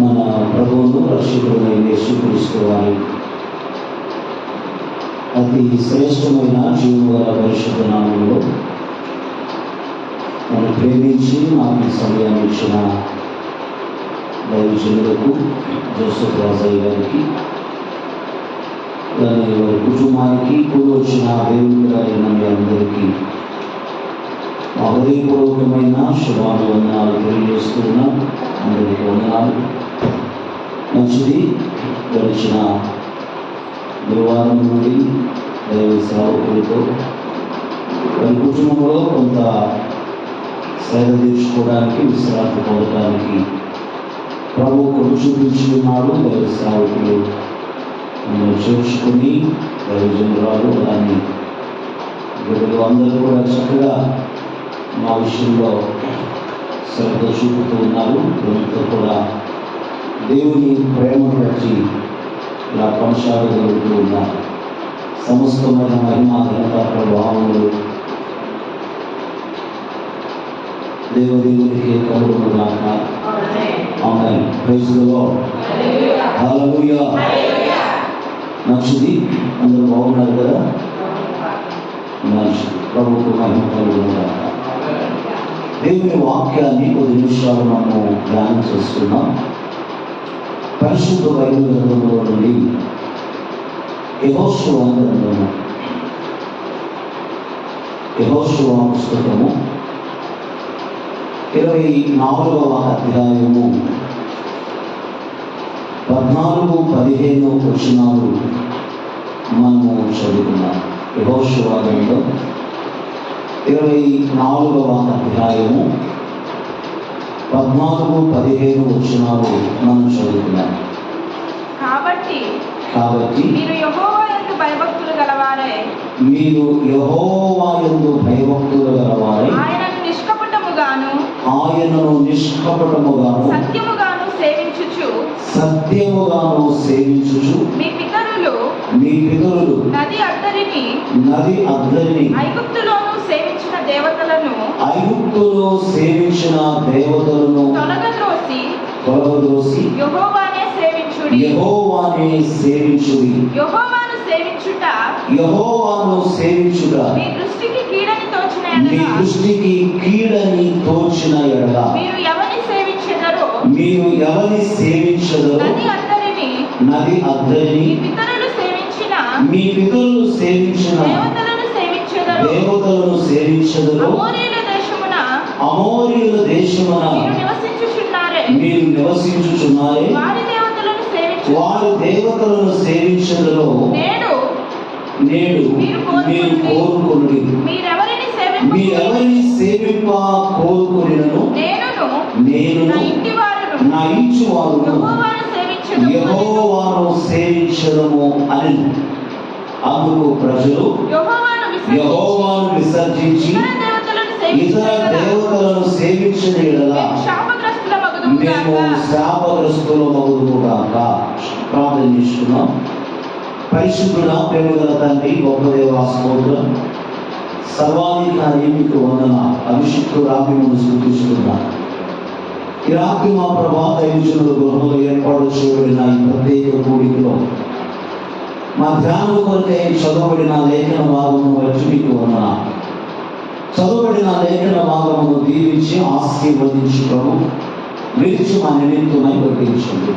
మన ప్రభువును రక్షకుడైన యేసుక్రీస్తు వారి అతి శ్రేష్టమైన జీవన పరిశుద్ధ నామములో నన్ను ప్రేమించి నాకు సమయాన్ని ఇచ్చిన దైవజనులకు జోసెఫ్ రాజయ్య గారికి వారి కుటుంబానికి కూడి వచ్చిన దేవుడిన మీ అందరికీ హృదయపూర్వకమైన శుభాభివందనాలు తెలియజేస్తున్నా. అందరికీ వందనాలు. మంచిది. గడిచిన గురువారం నుండి దైవ సేవకులతో వారి కుటుంబంలో కొంత సేవ తీర్చుకోవడానికి విశ్రాంతి పొందడానికి ప్రభు కొడు చూపించి ఉన్నాడు. దైవ సేవకులు చేర్చుకుని దైవజనురాలు దాన్ని వీళ్ళు అందరూ కూడా చక్కగా మా విషయంలో శ్రద్ధ చూపుతూ ఉన్నారు. వీళ్ళతో కూడా దేవుని ప్రేమను బట్టి ఇలా కొనసాగగలుగుతూ ఉన్నారు. సమస్తమైన మహిమ ఘనత ప్రభావములు దేవునికి కలుగునుగాక. Amen. Praise the lord. Hallelujah. మంచిది. అందరూ బాగున్నారు కదా? మంచిది. ప్రభువుకు మహిమ కలుగునుగాక. దేవుని వాక్యాన్ని కొద్ది నిమిషాలు మనము ధ్యానం చేస్తున్నాం. పరిశుద్ధ బైబిల్ గ్రంథంలో నుండి యెహోషువ గ్రంథము, యెహోషువ పుస్తకము 24వ అధ్యాయము 14-15 వచనాలు మనము చదువుకున్నాం. యెహోషువ గ్రంథం 24వ అధ్యాయము 14-15 వచనాలు మనం చదువుకున్నాం. కాబట్టి మీరు యెహోవా యందు భయభక్తులు గలవారే, ఆయనను నిష్కపటముగాను సత్యముగాను సేవించుచు మీ పితరులు నది అద్దరిని ఐగుప్తులో సేవించిన దేవతలను తొలగద్రోసి యెహోవానే సేవించుడి. యెహోవాను సేవించుట మీ దృష్టికి కీడని తోచిన ఎడల మీరు ఎవరిని సేవించెదరో నది అద్దరిని మీ పితరులు సేవించిన దేవతలను సేవించెదరో అమోరీయుల దేశమున మీరు నివసించుచున్నారే వారి దేవతలను సేవించెదరో నేడు మీరు కోరుకొనుడి. మీరెవరిని సేవింప కోరుకొనినను నేను నా ఇంటి వారును యెహోవాను సేవించదము అని. అందుకు ప్రజలు యెహోవాను విసర్జించి ఇతర దేవతలను సేవించిన యెడల మేము శాపగ్రస్తులమగుదుముగాక. ప్రార్థన చేసుకున్నాం. పరిశుద్ధుడా, ప్రేమగల తండ్రి, గొప్ప దేవా, స్తోత్రం. సర్వాధికారి మీకు వందన. అభిషిక్తు రాజ్యమును స్తుతిస్తున్నా. ఈ రాత్రి మా ప్రభా దైవజనుల గృహంలో ఏర్పాటు చేయబడిన ఈ ప్రత్యేక కూడికలో మా ధ్యానం కొరకై చదవబడిన లేఖన భాగమును వచ్చి మీకు వందన. చదవబడిన లేఖన భాగమును దీవించి ఆశీర్వదించుటను విరిచి మా నిమిత్తమై ప్రకటించండి.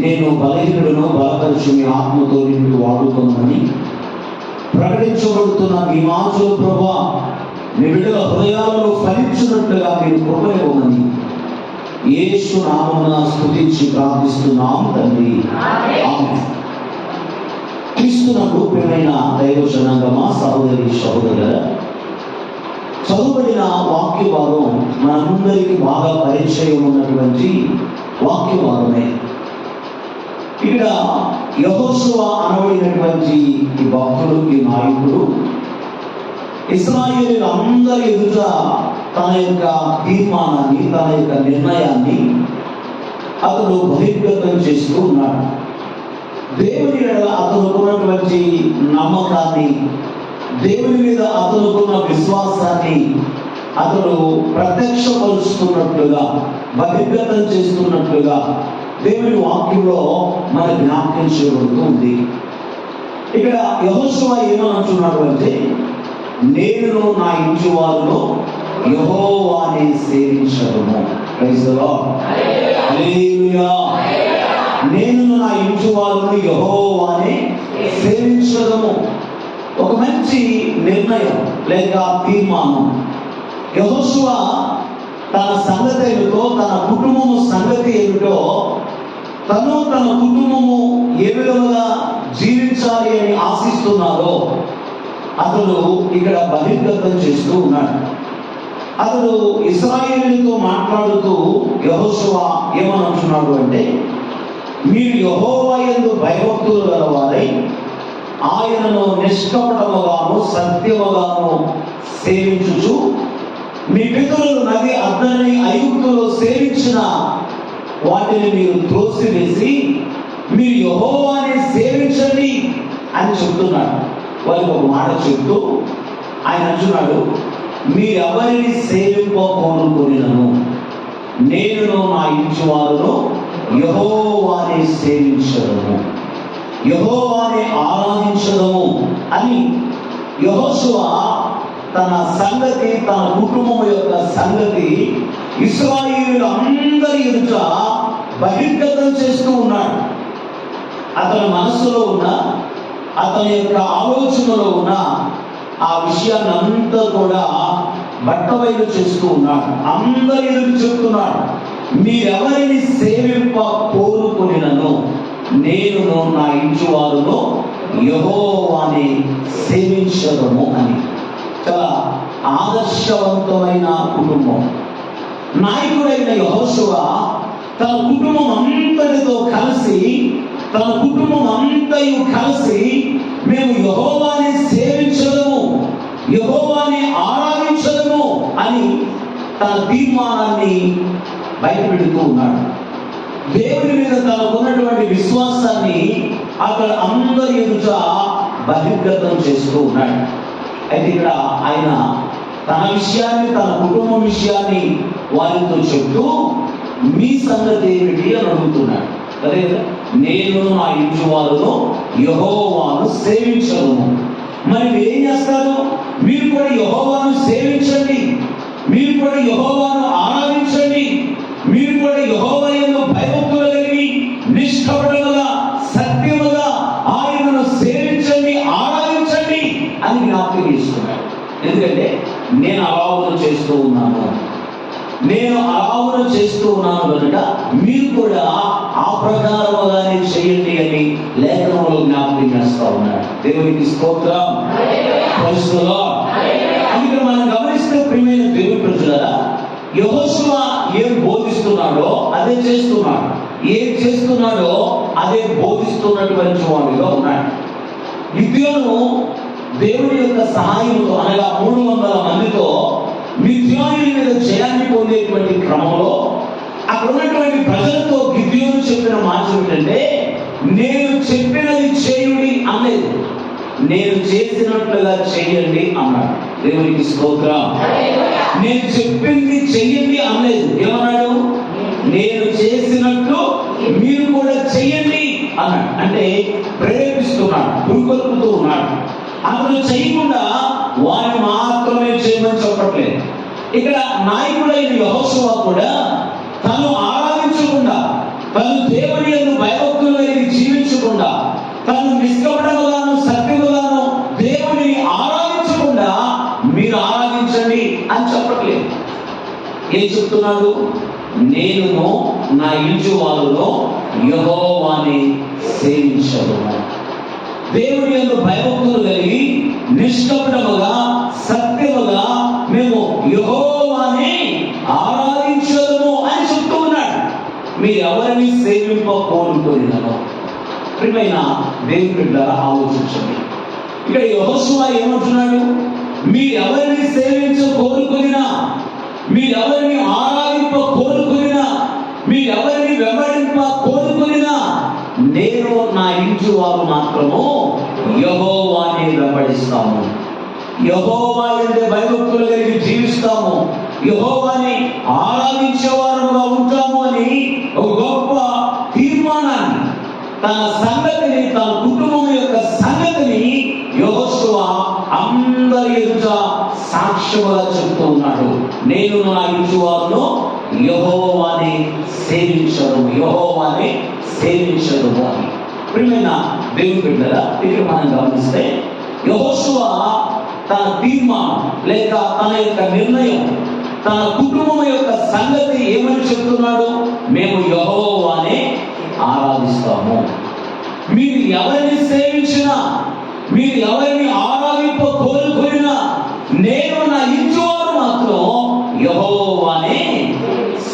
నేను బలహీనుడును, బలపరిచి మీ ఆత్మతో నింపి వాడుకోమని ప్రకటించబడుతున్న మీ మాటలు ప్రభా మీ బిడ్డల హృదయాలలో ఫలించినట్లుగా మీరు కృపనివ్వమని యేసు నామమున స్తుతించి ప్రార్థిస్తున్నాం తండ్రి. ఆమేన్. క్రీస్తునందు ప్రియమైన దైవ జనాంగమా, సహోదరి సహోదరులారా, చదువుబడిన వాక్య భాగం మనందరికీ బాగా పరిచయం ఉన్నటువంటి వాక్య భాగమే. ఇక్కడ యెహోషువ అనబడినటువంటి ఈ భక్తుడు, ఈ నాయకుడు ఇశ్రాయేలీయులందరి ఎదుట తన యొక్క తీర్మానాన్ని, తన యొక్క నిర్ణయాన్ని అతడు బహిర్గతం చేస్తూ ఉన్నాడు. దేవుని మీద అతడు ప్రత్యక్షపరుస్తున్నట్లుగా, బహిర్గతం చేస్తున్నట్లుగా దేవుని వాక్యంలో మన జ్ఞాపకం చేయబడుతూ ఉంది. ఇక్కడ యెహోషువ ఏమనుచున్నాడు అంటే, నేను నా ఇంటి వారును యెహోవాని సేవించదము. Praise the lord. హల్లెలూయా. నేను నా ఇంటి వారును యెహోవాని సేవించదము. ఒక మంచి నిర్ణయం లేక తీర్మానం. యెహోషువ తన సంగతి ఏమిటో, తన కుటుంబము సంగతి ఏమిటో, తన కుటుంబము ఏ విధముగా జీవించాలి అని ఆశిస్తున్నారో అతడు ఇక్కడ బహిర్గతం చేస్తూ ఉన్నాడు. అతడు ఇశ్రాయేలుతో మాట్లాడుతూ యెహోషువ ఏమనుచున్నాడు అంటే, మీరు యెహోవా యందు భయభక్తులు గలవారై ఆయనను నిష్కపటముగాను సత్యముగాను సేవించుచు, మీ పితరులు నది అద్దరిని ఐగుప్తులో సేవించిన వాటిని మీరు త్రోసివేసి మీరు యెహోవాని సేవించండి అని చెప్తున్నాడు. వారికి ఒక మాట చెప్తూ ఆయన అంటున్నాడు, మీరెవరిని సేవింపకోరుకొనినను నేను నా ఇంటి వారును యెహోవాని సేవించదము, యెహోవాని ఆరాధించదము అని యెహోషువ తన సంగతి, తన కుటుంబం యొక్క సంగతి ఇశ్రాయేలు అందరి ఎదుట బహిర్గతం చేస్తూ ఉన్నాడు. అతని మనస్సులో ఉన్న, అతని యొక్క ఆలోచనలో ఉన్న ఆ విషయాన్ని అంతా కూడా బట్టబయలు చేస్తూ ఉన్నాడు. అందరి ఎదురు చెప్తున్నాడు, మీరెవరిని సేవింప కోరుకొనినను నేను నా ఇంటి వారును యెహోవాని సేవించదము అని. చాలా ఆదర్శవంతమైన కుటుంబం. నాయకుడైన యెహోషువ తన కుటుంబం అంతటితో కలిసి, తన కుటుంబం అంతయు కలిసి మేము యెహోవాని సేవించదము, యెహోవాని ఆరాధించదము అని తన తీర్మానాన్ని బయటపెడుతూ ఉన్నాడు. దేవుని మీద తనకున్నటువంటి విశ్వాసాన్ని అక్కడ అందరి ఎదుట బహిర్గతం చేస్తూ ఉన్నాడు. అయితే ఇక్కడ ఆయన తన విషయాన్ని, తన కుటుంబం విషయాన్ని వారితో చెప్తూ మీ సంగతి ఏమిటి అని అడుగుతున్నాడు. అదే నేను నా ఇంటి వారును యెహోవాను సేవించను. మరి మీరు ఏం చేస్తారు? మీరు కూడా యెహోవాను సేవించండి, మీరు కూడా యెహోవాను ఆరాధించండి, మీరు కూడా యెహోవా యందు భయభక్తులు కలిగి నిష్కపటముగా సత్యముగా ఆయనను సేవించండి, ఆరాధించండి అని జ్ఞాపకం చేస్తున్నాడు. ఎందుకంటే నేను అలావును చేస్తూ ఉన్నాను, నేను అలావును చేస్తూ ఉన్నాను కనుక మీరు కూడా ఆ ప్రకారముగానే చేయండి అని లేఖనంలో జ్ఞాపకం చేస్తూ ఉన్నాడు. దేవునికి స్తోత్రం. Praise the lord. అందుకే మనం గమనిస్తే ప్రియమైన దేవుని ప్రజలారా, యెహోషువ ఏం బోధిస్తున్నాడో అదే చేస్తున్నాడు, ఏం చేస్తున్నాడో అదే బోధిస్తున్నటువంటి వాడిగా ఉన్నాడు. గిద్యోను దేవుని యొక్క సహాయంతో, అనగా 300 మందితో మిద్యానీయుల మీద జయాన్ని పొందేటువంటి క్రమంలో అక్కడ ఉన్నటువంటి ప్రజలతో గిద్యోను చెప్పిన మాట ఏమిటంటే, నేను చెప్పినది చేయుడి అనలేదు, నేను చేసినట్లుగా చెయ్యండి అన్నాడు. దేవునికి స్తోత్రం. నేను చెప్పింది చెయ్యండి అనలేదు, ఏమన్నాడు? నేను చేసినట్లు మీరు కూడా చెయ్యండి అన్నాడు. అంటే ప్రేరేపిస్తున్నాడు, పురుకొల్పుతూ ఉన్నాడు. అతను చేయకుండా వారిని మాత్రమే చేయమని చెప్పట్లేదు. ఇక్కడ నాయకుడైన యెహోషువ కూడా తను ఆరాధించకుండా, తను దేవుని యందు భయభక్తులు కలిగి జీవించకుండా, తను నిష్కపటముగాను సత్యముగాను దేవుని ఆరాధించకుండా మీరు ఆరాధించండి అని చెప్పట్లేదు. ఏం చెప్తున్నాడు? నేను నా ఇంటి వారును యెహోవాని సేవించదము. దేవుని యందు భయభక్తులు కలిగి నిష్కపటముగా సత్యముగా మేము యెహోవాని ఆరాధించదము అని చెప్తూ ఉన్నాడు. మీరు ఎవరిని సేవింప కోరుకొనినను. ప్రియమైన దేవుని బిడ్డలారా, ఆలోచించండి. ఇక్కడ యెహోషువ ఏమంటున్నాడు? మీరు ఎవరిని సేవించ కోరుకొనినా, మీరు ఎవరిని ఆరాధింప కోరుకొనినా, మీరు ఎవరిని వెంబడింప కోరుకొనినా నేను నా ఇంటి వారు మాత్రము యెహోవాని వెంబడిస్తాము. యెహోవా యందే భయభక్తులు కలిగి జీవిస్తాము, యెహోవాని ఆరాధించే వారముగా ఉంటాము అని ఒక గొప్ప తీర్మానాన్ని, తన సంగతిని, తన కుటుంబం యొక్క సంగతిని యెహోషువ అందరి ఎదుట సాక్ష్యముగా చెప్తూ ఉన్నాడు. నేను నా ఇంటివారును యెహోవాని సేవించను, యెహోవాని సేవించను అని. ప్రియమైన దేవుని బిడ్డలారా, ఇక్కడ మనం గమనిస్తే యెహోషువ తన తీర్మానం లేక తన యొక్క నిర్ణయం, తన కుటుంబం యొక్క సంగతి ఏమని చెప్తున్నాడు? మేము యెహోవానే ఆరాధిస్తాము. మీరు ఎవరిని సేవించినా, మీరు ఎవరిని ఆరాధింప కోరుకున్నా, నేను నా ఇంటివారు మాత్రం యెహోవానే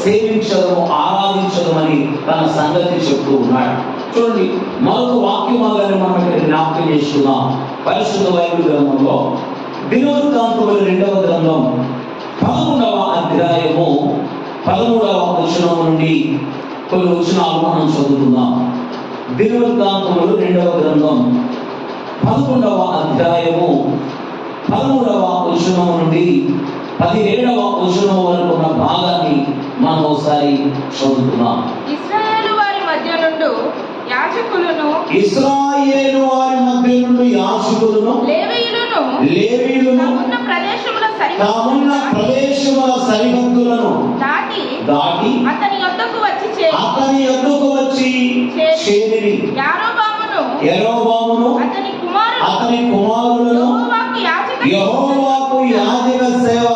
సేవించడం, ఆరాధించడం అని తన సంగతి చెప్తూ ఉన్నాడు. చూడండి, మరొక వాక్యమాగానే మనం ఇక్కడ జ్ఞాపకం చేసుకున్నాం. పరిశుద్ధ బైబిల్ గ్రంథంలో దినవృత్తాంతముల 2వ గ్రంథం 11వ అధ్యాయము 13వ వచనం నుండి కొన్ని వచనాలు మనం చదువుకుందాం. దినవృత్తాంతములు 2వ గ్రంథం 11వ అధ్యాయము 13వ వచనం నుండి 17వ వచనం వరకు ఉన్న భాగాన్ని మనం ఒకసారి చదువుతున్నాం. ఇశ్రాయేలు వారి మధ్య నుండి యాజకులను, ఇశ్రాయేలు వారి మధ్య నుండి యాజకులను, లేవీయులను తామున్న ప్రదేశముల సరిహద్దులను దాటి అతని యొద్దకు వచ్చి చేరిరి. యరొబామును అతని కుమారులను యెహోవాకు యాజక సేవ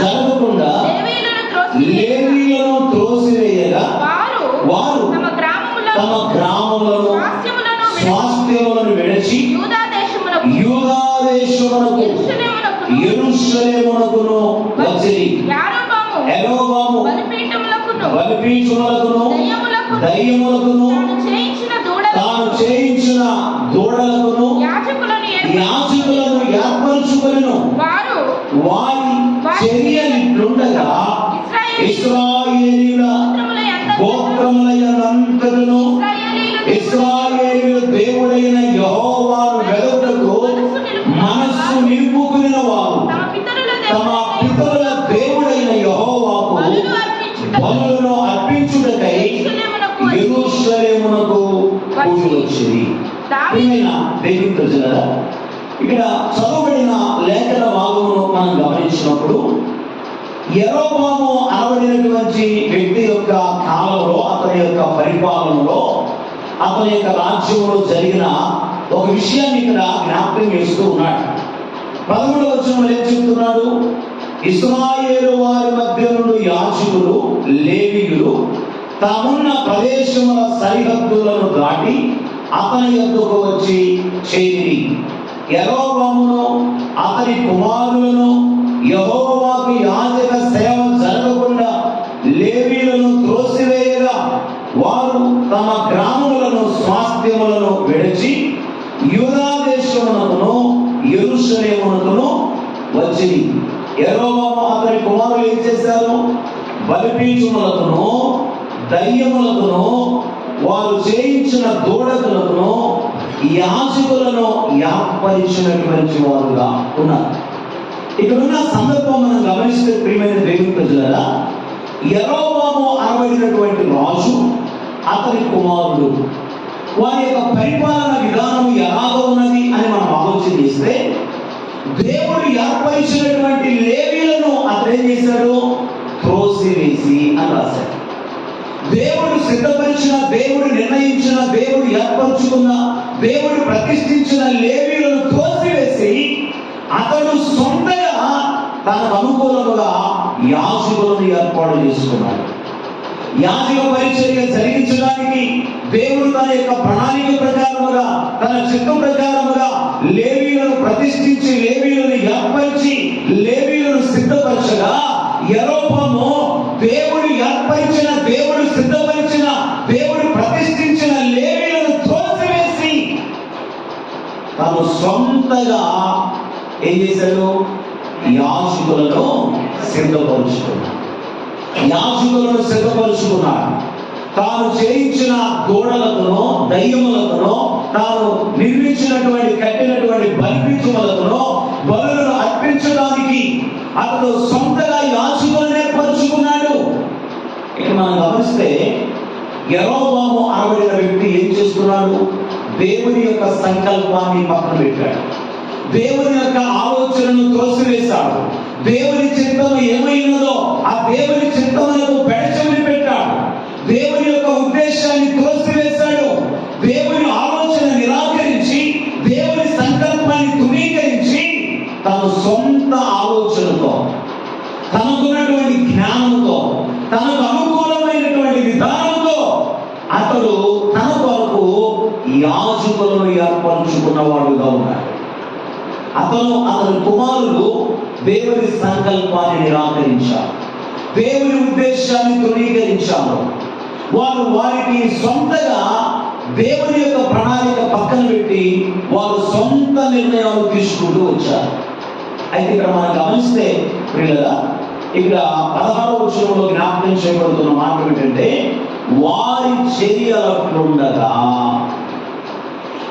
జరగకుండా లేవీయులను త్రోసివేయగా వారు తమ గ్రామములను స్వాస్థ్యములను విడిచి యూదా దేశమునకు యెరూషలేమునకును వచ్చిరి. యరొబాము బలిపీఠములకును దయ్యములకును తాను చేయించిన దూడలకును యాజకులను ఏర్పరచుకొనెను. వారి చర్యలిట్లుండగా ఇశ్రాయేలీయుల గోత్రములయంతటను ఇశ్రాయేలీయుల దేవుడైన యెహోవాను వెలుగుటకు మనస్సు నిలుపుకునిన వారు తమ పితరుల దేవుడైన యెహోవాకు బలులను అర్పించుటకై యెరూషలేమునకు కూడి వచ్చిరి. ప్రియమైన దేవుని ప్రజలారా, ఇక్కడ చదవబడిన లేఖన భాగమును మనం గమనించినప్పుడు యరొబాము అనబడినటువంటి వ్యక్తి యొక్క కాలంలో, అతని యొక్క పరిపాలనలో, అతని యొక్క రాజ్యంలో జరిగిన ఒక విషయాన్ని ఇక్కడ జ్ఞాపకం చేస్తూ ఉన్నాడు. 11వ వచనంలో ఏం చెప్తున్నాడు? ఇశ్రాయేలు వారి మధ్య నుండి యాజకులు, లేవీయులు తామున్న ప్రదేశముల సరిహద్దులను దాటి అతని యొద్దకు వచ్చి చేరిరి. యరొబామును అతని కుమారులను యెహోవాకు యాజక సేవ జరగకుండా లేవీయులను త్రోసివేయగా వారు తమ గ్రామములను స్వాస్థ్యములను విడిచి యూదా దేశమునకును యెరూషలేమునకును వచ్చిరి. యరొబాము అతని కుమారులు ఏం చేశారు? బలిపీఠములకును దయ్యములకును వారు చేయించిన దూడకులను యాజకులను ఏర్పరిచినటువంటి వారుగా ఉన్నారు. ఇక్కడున్న సందర్భం మనం గమనిస్తే ప్రియమైన దేవుని ప్రజలారా, యరొబాము అనబడినటువంటి రాజు, అతని కుమారుడు, వారి యొక్క పరిపాలన విధానం ఎలాగ ఉన్నది అని మనం ఆలోచన చేస్తే, దేవుడు ఏర్పరిచినటువంటి లేవీయులను అతను ఏం చేశాడు? త్రోసివేసి అని రాశాడు. దేవుడు సిద్ధపరిచిన, దేవుడు నిర్ణయించిన, దేవుడు ఏర్పరచుకున్న, దేవుడు ప్రతిష్ఠించిన లేవీయులను త్రోసివేసి అతడు సొంతగా తనకు అనుకూలముగా యాజకులను ఏర్పాటు చేసుకున్నాడు. యాజక పరిచర్య జరిగించడానికి దేవుడు తన యొక్క ప్రణాళిక ప్రకారముగా, తన చిత్తం ప్రకారముగా లేవీయులను ప్రతిష్ఠించి, లేవీయులను ఏర్పరిచి, లేవీయులను సిద్ధపరచగా యరొబాము దేవుడు ఏర్పరిచిన, దేవుడు సిద్ధపరిచిన, దేవుడు ప్రతిష్ఠించిన లేవీయులను త్రోసివేసి తాను సొంతగా ఏం చేశాడు? యాజకులను సిద్ధపరుచుకున్నాడు. తాను చేయించిన గోడలతోనో దయ్యములతోనో తాను నిర్మించినటువంటి కట్టినటువంటి బలిపీఠములతోనో బలులను అర్పించడానికి అతడు సొంతగా యాజకులనే పరుచుకున్నాడు. ఇక మనం గమనిస్తే యెరోబాము అనబడిన వ్యక్తి ఏం చేస్తున్నాడు? దేవుని యొక్క సంకల్పాన్ని పక్కన పెట్టాడు. దేవుని యొక్క ఆలోచనను త్రోసివేశాడు. దేవుని చిత్తం ఏమైనదో ఆ దేవుని చిత్తములకు పెడచెవిని పెట్టాడు. దేవుని యొక్క ఉద్దేశాన్ని త్రోసివేశాడు. దేవుని ఆలోచన నిరాకరించి దేవుని సంకల్పాన్ని ధృవీకరించి తన సొంత ఆలోచనతో తనకున్నటువంటి జ్ఞానంతో తనకు అనుకూలమైనటువంటి విధానంతో అతడు తన కొరకు యాజకులను ఏర్పరచుకున్నవాడుగా ఉన్నాడు. అతని కుమారులు దేవుని సంకల్పాన్ని నిరాకరించారు. దేవుని ఉద్దేశాన్ని ధృవీకరించారు. వారు వారికి సొంతగా దేవుని యొక్క ప్రణాళిక పక్కన పెట్టి వారు సొంత నిర్ణయాలు తీసుకుంటూ వచ్చారు. అయితే ఇక్కడ మనం గమనిస్తే ప్రియులారా, ఇక్కడ 16వ వచనంలో జ్ఞాపకం చేయబడుతున్న మాట ఏంటంటే, వారి చర్యలట్లుండగా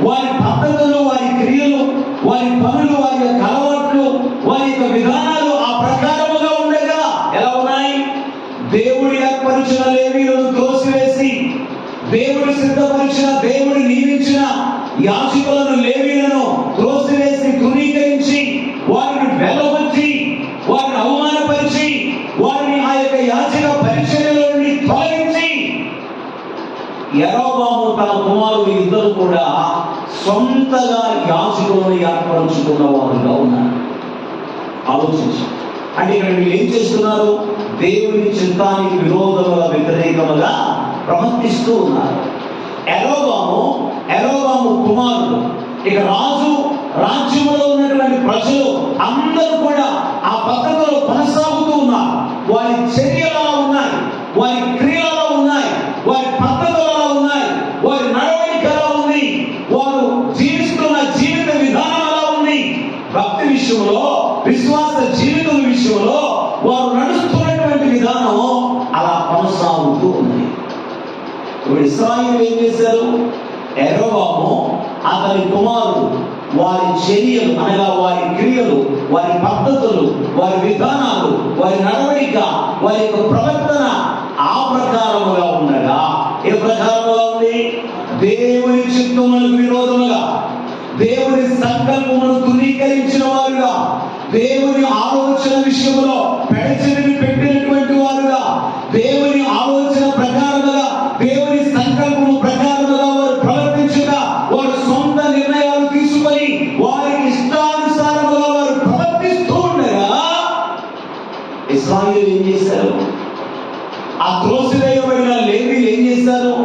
వారి పద్ధతులు, వారి క్రియలు, వారి పనులు, వారి యొక్క అలవాట్లు, వారి యొక్క విధానాలు ఆ ప్రకారముగా ఉండగా ఎలా ఉన్నాయి? దేవుడి ఏర్పరిచిన లేవీయులను త్రోసివేసి, దేవుడు సిద్ధపరిచిన, దేవుడు నియమించిన యాజకులను, లేవీయులను త్రోసివేసి ధృవీకరించి వారిని వెలవచ్చి వారిని అవమానపరిచి వారిని ఆ యొక్క యాజక పరిచర్యలో నుండి తొలగించి యెరోబాము తన కుమారులు ఇద్దరు కూడా సొంతగా యాజకులను ఏర్పరచుకున్న వారుగా ఉన్నారు. ఆలోచించి అంటే ఇక్కడ వీళ్ళు ఏం చేస్తున్నారు? దేవుని చిత్తానికి విరోధముగా, వ్యతిరేకముగా ప్రవర్తిస్తూ ఉన్నారు. యెరోబాము కుమారుడు, ఇక రాజు, రాజ్యంలో ఉన్నటువంటి ప్రజలు అందరూ కూడా ఆ పద్ధతిలో కొనసాగుతూ ఉన్నారు. వారి చర్యలు అలా ఉన్నాయి, వారి క్రియలు అలా ఉన్నాయి, వారి పద్ధతులు అలా ఉన్నాయి, వారి నడవడిక అలా ఉంది, వారు జీవిస్తున్న జీవిత విధానం అలా ఉంది. భక్తి విషయంలో, విశ్వాస జీవితం విషయంలో వారు నడుస్తున్నటువంటి విధానం అలా కొనసాగుతూ ఉంది. ఇప్పుడు ఇశ్రాయేలు ఏం చేశారు? యెరోబాము అతని కుమారుడు వారి చర్యలు అనగా వారి క్రియలు, వారి పద్ధతులు, వారి విధానాలు, వారి నడవడిక, వారి యొక్క ప్రవర్తన ఆ ప్రకారముగా ఉండగా, ఏ ప్రకారముగా ఉంది? దేవుని చిత్తములకు విరోధముగా, దేవుని సంకల్పమును ధృవీకరించిన వారుగా, దేవుని ఆలోచన విషయంలో పెడచెవిని పెట్టినటువంటి వారుగా, దేవుని ఆలోచన ప్రకారముగా, దేవుని సంకల్పము ప్రకారముగా వారు ప్రవర్తించగా, వారు సొంత నిర్ణయాలు తీసుకొని వారికి ఇష్టానుసారముగా వారు ప్రవర్తిస్తూ ఉండగా ఇశ్రాయేలు ఏం చేశారు? ఆ త్రోసివేయబడిన లేవీయులు ఏం చేశారు?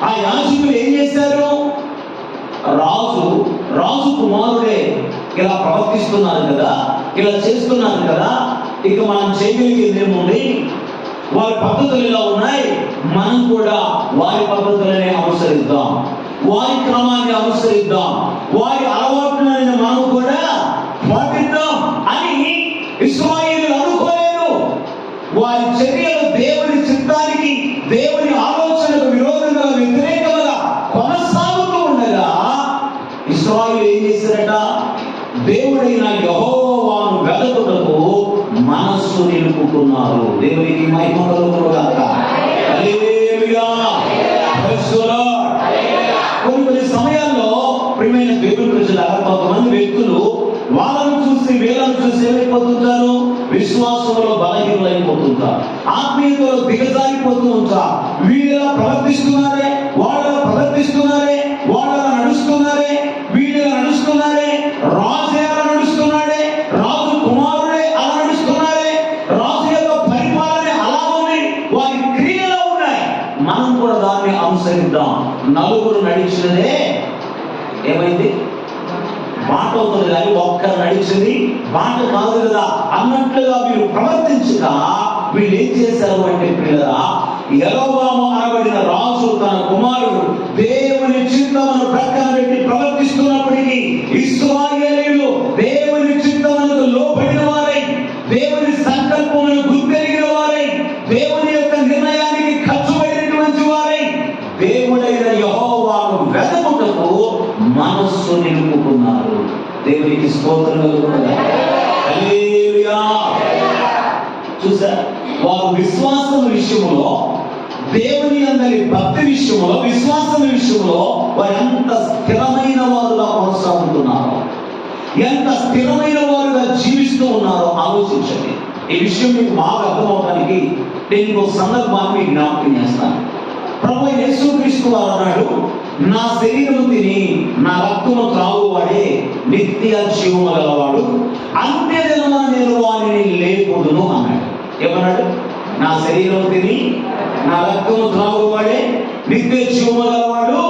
ఆ యాజకులు ఏం చేశారు? రాజు కుమారుడే ఇలా ప్రవర్తిస్తున్నారు కదా, ఇలా చేస్తున్నారు కదా, ఇక మనం చేయగలిగేది ఏముంది? వారి పద్ధతులు ఇలా ఉన్నాయి, మనం కూడా వారి పద్ధతులనే అనుసరిద్దాం, వారి క్రమాన్ని అనుసరిద్దాం, వారి అలవాట్లను మనం కూడా పాటిద్దాం అని ఇశ్రాయేలు అనుకోలేదు. వారి చర్యలు దేవుని చిత్తానికి, దేవుని ఆలోచనకు విరోధంగా, వ్యతిరేకంగా కొనసాగుతూ ఉండగా ఇశ్రాయేలు ఏం చేశారట? దేవుడైన యెహోవాను వెదకుటకు మనస్సు నిలుపుకున్నారు. దేవునికి మహిమ కలుగునుగాక. హల్లెలూయా. Praise the lord. కొన్ని సమయాల్లో ప్రియమైన దేవుని ప్రజలారా, కొంతమంది వ్యక్తులు వాళ్ళను చూసి వీళ్ళను చూసి ఏమైపోతుంటారు? విశ్వాసంలో బలహీనమైపోతుంటారు, ఆత్మీయతలో దిగజారిపోతూ ఉంటారు. వీళ్ళ ప్రవర్తిస్తున్నారే, వాళ్ళ ప్రవర్తిస్తున్నారే, వాళ్ళ నడుస్తున్నారే, వీళ్ళ నడుస్తున్నారే, రాజు ఎలా నడుస్తున్నాడే, రాజు కుమారుడే అలా నడుస్తున్నారే, రాజు యొక్క పరిపాలన అలా ఉంది, వారి క్రియలు ఉన్నాయి, మనం కూడా దాన్ని అనుసరిద్దాం. నలుగురు నడిచినదే ఏమైంది? బాట అవుతుంది కానీ ఒక్కరు నడిచింది బాట కాదు కదా అన్నట్లుగా వీరు ప్రవర్తించక వీళ్ళు ఏం చేశారు అంటే పిల్లరా, యెరోబాము అనబడిన రాజు తన కుమారుడు దేవుని చిత్తమును ప్రక్కన పెట్టి ప్రవర్తిస్తున్నప్పటికీ ఇశ్రాయేలీయులు దేవుని చిత్తమునకు లోబడిన వారై, దేవుని సంకల్పమును గుర్తెరిగిన వారై, దేవుని యొక్క నిర్ణయానికి ఖర్చు పెట్టినటువంటి వారై వారు విశ్వాసం విషయంలో, దేవుని అందరి భక్తి విషయంలో, విశ్వాసం విషయంలో వారు ఎంత స్థిరమైన వారుగా కొనసాగుతున్నారు, ఎంత స్థిరమైన వారుగా జీవిస్తూ ఉన్నారో ఆలోచించండి. ఈ విషయం మీకు బాగా అర్థమవడానికి నేను ఒక సందర్భాన్ని మీకు జ్ఞాపకం చేస్తాను. ప్రభువైన యేసుక్రీస్తు వారు అన్నాడు, నా శరీరము తిని నా రక్తము త్రాగువాడే నిత్య జీవము గలవాడు, అంత్యదినమున నేను వారిని లేపుదును అన్నాడు. ఏమన్నాడు? నా శరీరం తిని నా రక్తము త్రాగువాడే నిత్య జీవము గలవాడు,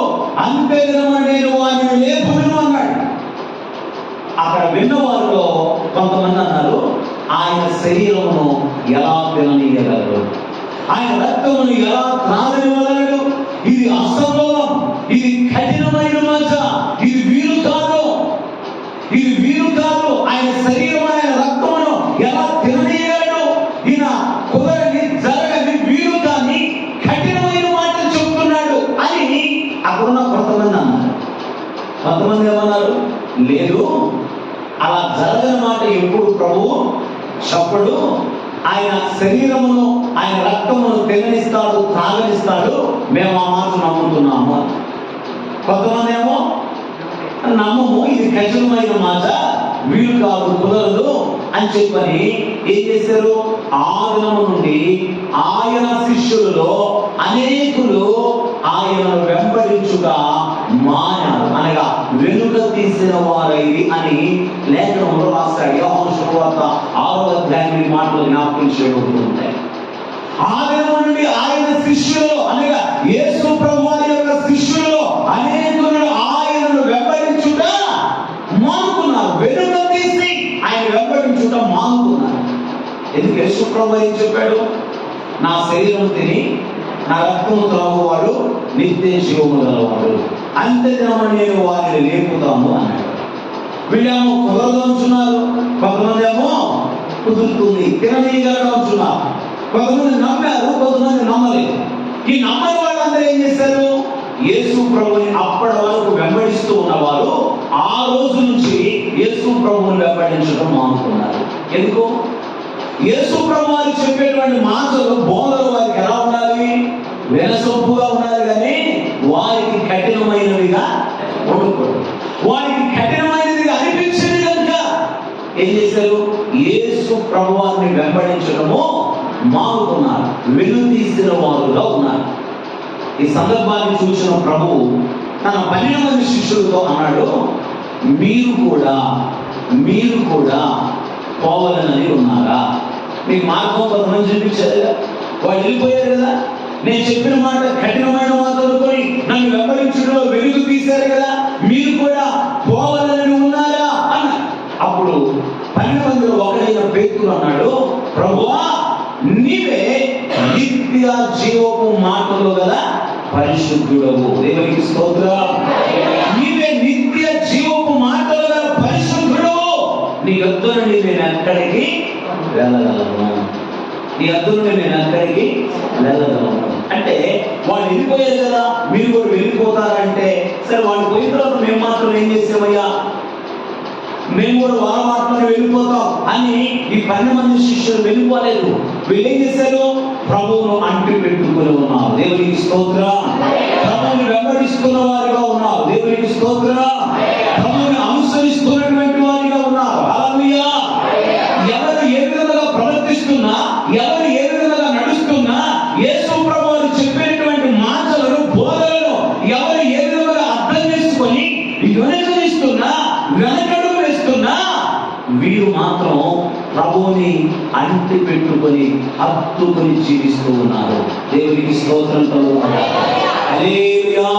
అంత్యదినమున నేను వారిని లేపుదును అన్నాడు. అక్కడ విన్నవారిలో కొంతమంది అన్నారు, ఆయన శరీరమును ఎలా తిననీయగలరు, ఆయన రక్తమును ఎలా త్రాగనివ్వగలడు, ఇది అసంభవం, ఇది కఠినమైన మాట, ఇది వీలు కాదు, ఇది వీలు కాదు, ఆయన శరీరం ఆయన రక్తమును ఎలా తిననీయగలడు, ఈయన కుదరని జరగని వీలు కాని కఠినమైన మాటలు చెప్తున్నాడు అని అక్కడున్న కొంతమంది అన్నారు. కొంతమంది ఏమన్నారు, లేదు అలా జరగని మాట ఎప్పుడు ప్రభు చెప్పడు, ఆయన శరీరమును ఆయన రక్తమును తిననిస్తాడు, తాగనిస్తాడు, మేము ఆ మాట నమ్ముతున్నాము. కొంతమంది ఏమో నమ్మము, ఇది కఠినమైన మాట, వీలు కాదు, కుదరదు అని చెప్పని ఏం చేశారు? ఆ దినము నుండి ఆయన శిష్యులలో అనేకులు ఆయనను వెంబడించుట మానారు, అనగా వెనుక తీసిన వారైది అని లేఖనంలో రాస్తాడు. యోహాను సువార్త 6వ అధ్యాయం మాటలు జ్ఞాపకం చేయబడుతుంటాయి. ఆ దినము నుండి ఆయన శిష్యులు, అనగా యేసు ప్రభు వారి యొక్క శిష్యులు అనేకులు ఆయనను వెంబడించుట మానుకున్నారు, వెనుక తీసి ఆయన వెంబడించుట మానుకున్నారు. ఎందుకు? యేసు ప్రభు ఏం చెప్పాడు? నా శరీరం తిని నా రక్తము త్రాగువాడు నిత్య జీవము గలవాడు, అంత్యదినమున నేను వారిని లేపుతాను అన్నాడు. వీళ్ళేమో కుదరదు అంటున్నారు, కొంతమంది ఏమో కుదురుతుంది తిననీయగలడం అంటున్నారు. కొంతమంది నమ్మారు, కొంతమంది నమ్మలేదు. ఈ నమ్మని వాళ్ళందరూ ఏం చేశారు? యేసు ప్రభుని అప్పటి వరకు వెంబడిస్తూ ఉన్నవారు ఆ రోజు నుంచి యేసు ప్రభుని వెంబడించడం మానుకున్నారు. ఎందుకు? యేసు ప్రభు వారు చెప్పేటువంటి మాటలు, బోధలు వారికి ఎలా ఉండాలి? వినసొంపుగా ఉండాలి, కానీ వారికి కఠినమైనవిగా ఉండకూడదు. వారికి కఠినమైనదిగా అనిపించింది కనుక ఏం చేశారు? యేసు ప్రభు వారిని వెంబడించడము మానుకున్నారు, వెనుతీసిన వారుగా ఉన్నారు. ఈ సందర్భాన్ని చూసిన ప్రభు తన 12 మంది శిష్యులతో అన్నాడు, మీరు కూడా పోవాలని ఉన్నారా? మీకు మార్గం కొంతమంది చూపించారు కదా, వాళ్ళు వెళ్ళిపోయారు కదా. నేను చెప్పిన మాట కఠినమైన మాట అనుకొని నన్ను వెంబడించడంలో వెలుగు తీశారు కదా, మీరు కూడా పోవాలని ఉన్నారా అన్నారు. అప్పుడు 12 మందిలో ఒకడైన పేతురు అన్నాడు, ప్రభువా నీవే నిత్య జీవపు మాటలు గల పరిశుద్ధుడవు. దేవునికి స్తోత్రం. నీవే నిత్య జీవపు మాటలు గల పరిశుద్ధుడవు. నీ యొద్ద నుండి నేను ఎక్కడికి వెళ్ళగలను, నీ యొద్ద నుండి నేను ఎక్కడికి వెళ్ళగలను అంటే వాళ్ళు వెళ్ళిపోయారు కదా, మీరు కూడా వెళ్ళిపోతారంటే సరే వాళ్ళు పోయిన తర్వాత మేము మాత్రం ఏం చేసామయ్యా, మేము కూడా వాళ్ళ మాటలో వెళ్ళిపోతాం అని ఈ 12 మంది శిష్యులు వెళ్ళిపోలేదు. వీళ్ళు ఏం చేశారు? ప్రభువును అంటి పెట్టుకుని ఉన్నారు. దేవునికి స్తోత్రం. ప్రభువుని వెంబడిస్తున్న వారిగా ఉన్నారు. దేవునికి స్తోత్రం. ప్రభువుని అనుసరిస్తున్నటువంటి వారిగా ఉన్నారు. హల్లెలూయా. ఎవరు ఏ విధంగా ప్రవర్తిస్తున్నా, ఎవరు ఏ విధంగా నడుస్తున్నా, యేసు ప్రభువు వారు చెప్పినటువంటి మాటలను, బోధనలను ఎవరు ఏ విధంగా అర్థం చేసుకొని వెనుకనిస్తున్నా, వెనకడుగు వేస్తున్నా, వీరు మాత్రం ప్రభువుని అంటి పెట్టుకొని హత్తుకొని జీవిస్తూ ఉన్నారు. దేవునికి స్తోత్రం. హల్లెలూయా.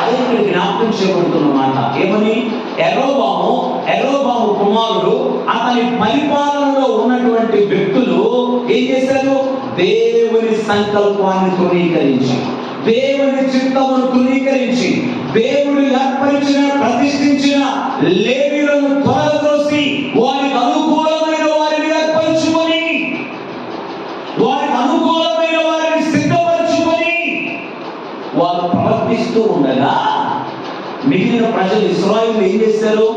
అదే ఇక్కడ జ్ఞాపకం చేయబడుతున్న మాట. ఏమని? యెరోబాము కుమారుడు, అతని పరిపాలనలో ఉన్నటువంటి వ్యక్తులు ఏం చేశారు? దేవుని సంకల్పాన్ని తృణీకరించి, దేవుని చిత్తమును తృణీకరించి, దేవుడు ఏర్పరిచిన ప్రతిష్ఠించిన లేవీయులను తొలగదోసి వారికి అనుకూలమైన వారిని ఏర్పరచుకొని, వారికి అనుకూలమైన వారిని సిద్ధపరచుకొని వారు ప్రవర్తిస్తూ ఉండగా మిగిలిన ప్రజలు ఇశ్రాయేలు ఏం చేశారు?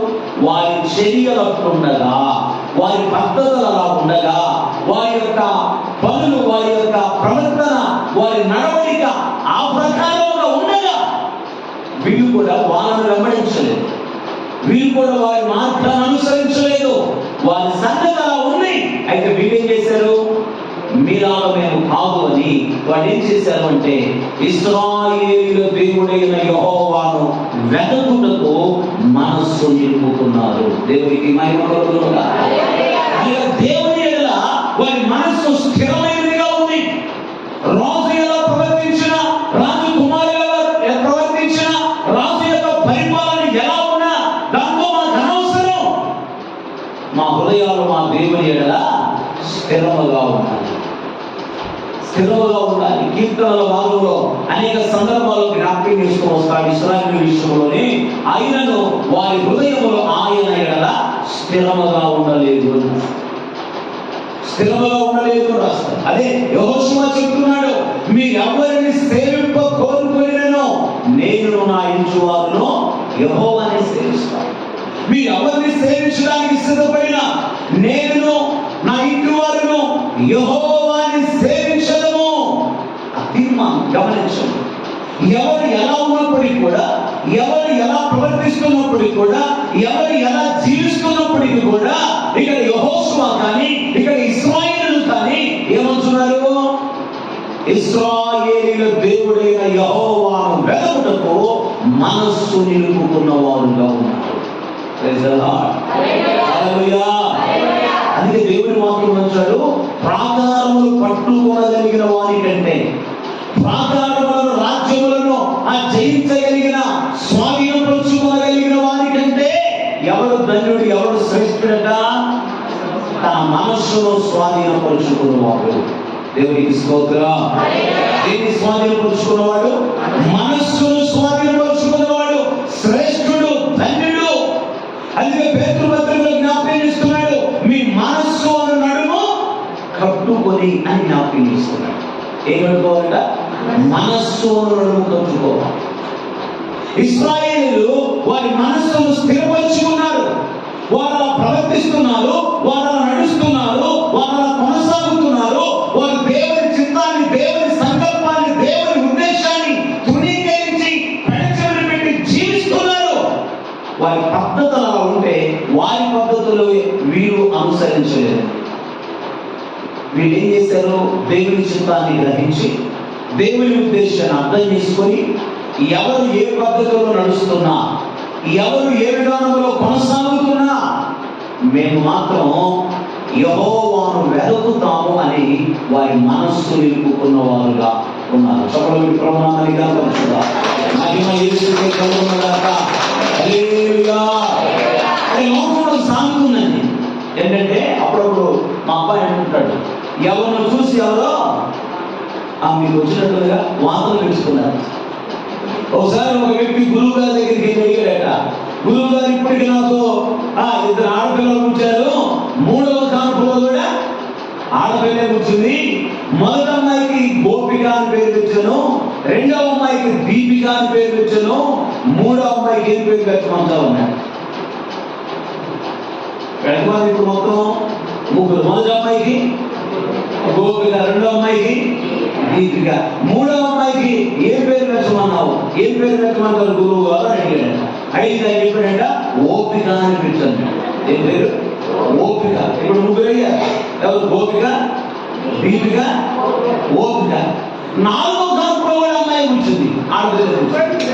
వారి చర్యలట్టుండగా వారి పద్ధతులు అలా ఉండగా, వారి యొక్క పనులు, వారి యొక్క ప్రవర్తన, వారి నడవడిక ఆ ప్రకారంగా ఉండగా వీళ్ళు కూడా వాళ్ళను వెంబడించలేదు, వీళ్ళు కూడా వారి మార్గాన్ని అనుసరించలేదు. వారి సంగతి అలా ఉంది. అయితే వీళ్ళేం చేశారు? మీలాగా మేము కాదు అని వాడు ఏం చేశారు అంటే, ఇశ్రాయేలీయుల దేవుడైన యెహోవాను వెతుకుటకు మనస్సు నిలుపుకున్నారు. దేవునికి మహిమ కలుగునుగా. దేవుని ఎడల వారి మనస్సు స్థిరమైనదిగా ఉంది. రాజు ఎలా ప్రవర్తించిన, రాజు కుమారులు ఎలా ప్రవర్తించిన, రాజు యొక్క పరిపాలన ఎలా ఉన్నా దాంతో మాకు అనవసరం. మా హృదయాలు మా దేవుని ఎడల స్థిరముగా ఉండాలి, స్థిరముగా ఉండాలి. కీర్తనల భాగంలో అనేక సందర్భాల్లో జ్ఞాపకం చేసుకుని వస్తాడు. ఇశ్రాయేలు విషయంలోనే ఆయనను వారి హృదయములో ఆయన ఎడల స్థిరముగా ఉండలేదు, స్థిరముగా ఉండలేదు రాస్తాడు. అదే యెహోషువ చెప్తున్నాడు, మీరెవరిని సేవింప కోరుకొనినో నేను నా ఇంచువారును యెహోవాని సేవిస్తాను. మీరెవరిని సేవించడానికి సిద్ధపడినా నేను నా ఇంటి వారును యెహోవాని సేవించదము. ఆ తీర్మానం గమనించండి. ఎవరు ఎలా ఉన్నప్పటికీ కూడా, ఎవరు ఎలా ప్రవర్తిస్తున్నప్పటికీ కూడా, ఎవరు ఎలా జీవిస్తున్నప్పటికీ కూడా, ఇక్కడ యెహోషువ కానీ ఇక్కడ ఇశ్రాయేలు కానీ ఏమంటున్నారు? ఇశ్రాయేలీయుల దేవుడైన యెహోవాను వెతుకుటకు మనస్సు నిలుపుకున్న వారుగా ఉన్నారు. అందుకే దేవుని వాక్యం అంటాడు, ప్రాకారములు పట్టుకోగలిగిన వారి కంటే, ప్రాకారములను రాజ్యములను జయించగలిగిన, స్వాధీనపరుచుకోగలిగిన వారి కంటే ఎవరు ధన్యుడు, ఎవరు శ్రేష్ఠుడట? తన మనస్సును స్వాధీనపరుచుకున్నవాడు. దేవునికి స్తోత్రం. దేన్ని స్వాధీనపరుచుకున్నవాడు? మనస్సును స్వాధీనపరుచుకున్నవాడు శ్రేష్ఠుడు, ధన్యుడు. అందుకే పేతురు పత్రికలో జ్ఞాపకం చేస్తున్నాడు, మీ మనస్సు అను నడుము కట్టుకొని అని జ్ఞాపకం చేస్తున్నాడు. ఏం కట్టుకోవాలంట? మనస్సు అను నడుము కట్టుకోవాలి. ఇశ్రాయేలీయులు వారి మనస్సును స్థిరపరుచుకున్నారు. వారు అలా ప్రవర్తిస్తున్నారు, వారు అలా నడుస్తున్నారు, వారు అలా కొనసాగుతున్నారు. వారు దేవుని చిత్తాన్ని, దేవుని సంకల్పాన్ని, దేవుని ఉద్దేశాన్ని తృణీకరించి పెడచెవిన పెట్టి జీవిస్తున్నారు. వారి పద్ధతులు అలా ఉంటే వారి పద్ధతులు వీరు అనుసరించలేదు. వీళ్ళు ఏం చేశారు? దేవుని చిత్తాన్ని గ్రహించి, దేవుని ఉద్దేశాన్ని అర్థం చేసుకొని, ఎవరు ఏ పద్ధతిలో నడుస్తున్నా, ఎవరు ఏ విధానంలో కొనసాగుతున్నా మేము మాత్రం యెహోవాను వెతుకుతాము అని వారి మనస్సు నిలుపుకున్న వారుగా ఉన్నారు. చెప్పండి ప్రమాణాలుగా పరిశుద్ధ మహిమ యేసుకే కలుగునుగాక. హల్లెలూయా. లోకంలో సాగుతుందండి ఏంటంటే, అప్పుడప్పుడు మా అబ్బాయి అంటుంటాడు, ఎవరిని చూసి ఎవరో మీకు వచ్చినట్లుగా వార్తలు తెలుసుకున్నారు. ఒకసారి ఒక వ్యక్తి గురువు గారి దగ్గరికి వెళ్ళాడట. గురువు గారు ఇప్పటికి నాకు 2 ఆడపిల్లలు కూర్చారు, 3వ కాన్పులో కూడా ఆడపిల్లే కూర్చుంది. మొదటి అమ్మాయికి గోపిక అని పేరు పెట్టాను, 2వ అమ్మాయికి దీపిక అని పేరు పెట్టాను, 3వ అమ్మాయికి ఏం పేరు పెట్టమంటావు అన్నాడు. ఎంతమంది ఇప్పుడు మొత్తం? 3. మొదటి అమ్మాయికి గోపిక, 2వ అమ్మాయికి దీపిక, 3వ అమ్మాయికి ఏం పేరు పెట్టమన్నావు? ఏం పేరు పెట్టమంటారు గురువు గారు అని అడిగాడు. అయితే ఆయన చెప్పాడంట, ఓపిక అని పెట్టాను. ఏం పేరు? ఓపిక. ఇప్పుడు 3 అయ్యారు. ఎవరు? గోపిక, దీపిక, ఓపిక. 4వ కాన్పులో కూడా అమ్మాయి కూర్చుంది, ఆడపిల్ల కూర్చుంది.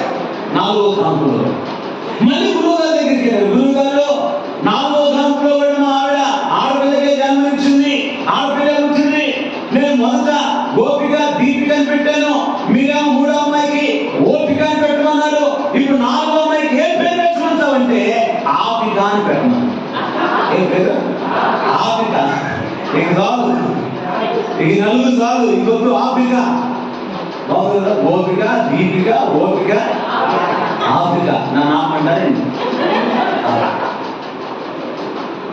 4వ కాన్పులో మళ్ళీ గురువు గారి దగ్గరికి వెళ్ళారు. గురువు గారు, 4వ కాన్పులో కూడా మా ఆడపిల్లకే జన్మించింది, ఆడపిల్ల కూర్చుంది. నేను మొదట గోపిక, దీపిక అని పెట్టాను, మీరేమో 3వ అమ్మాయికి ఓపిక అని పెట్టమన్నారు. ఇప్పుడు 4వ అమ్మాయికి ఏం పేరు పెట్టమంటావంటే ఆపిక అని పెట్టమన్నారు. ఏం పేరు? ఆపిక. ఇక చాలు, ఇక నలుగురు చాలు, ఇంకొక ఆపిక. గోపిక, దీపిక, ఓపిక, ఆపిక. నా నామంటారండి.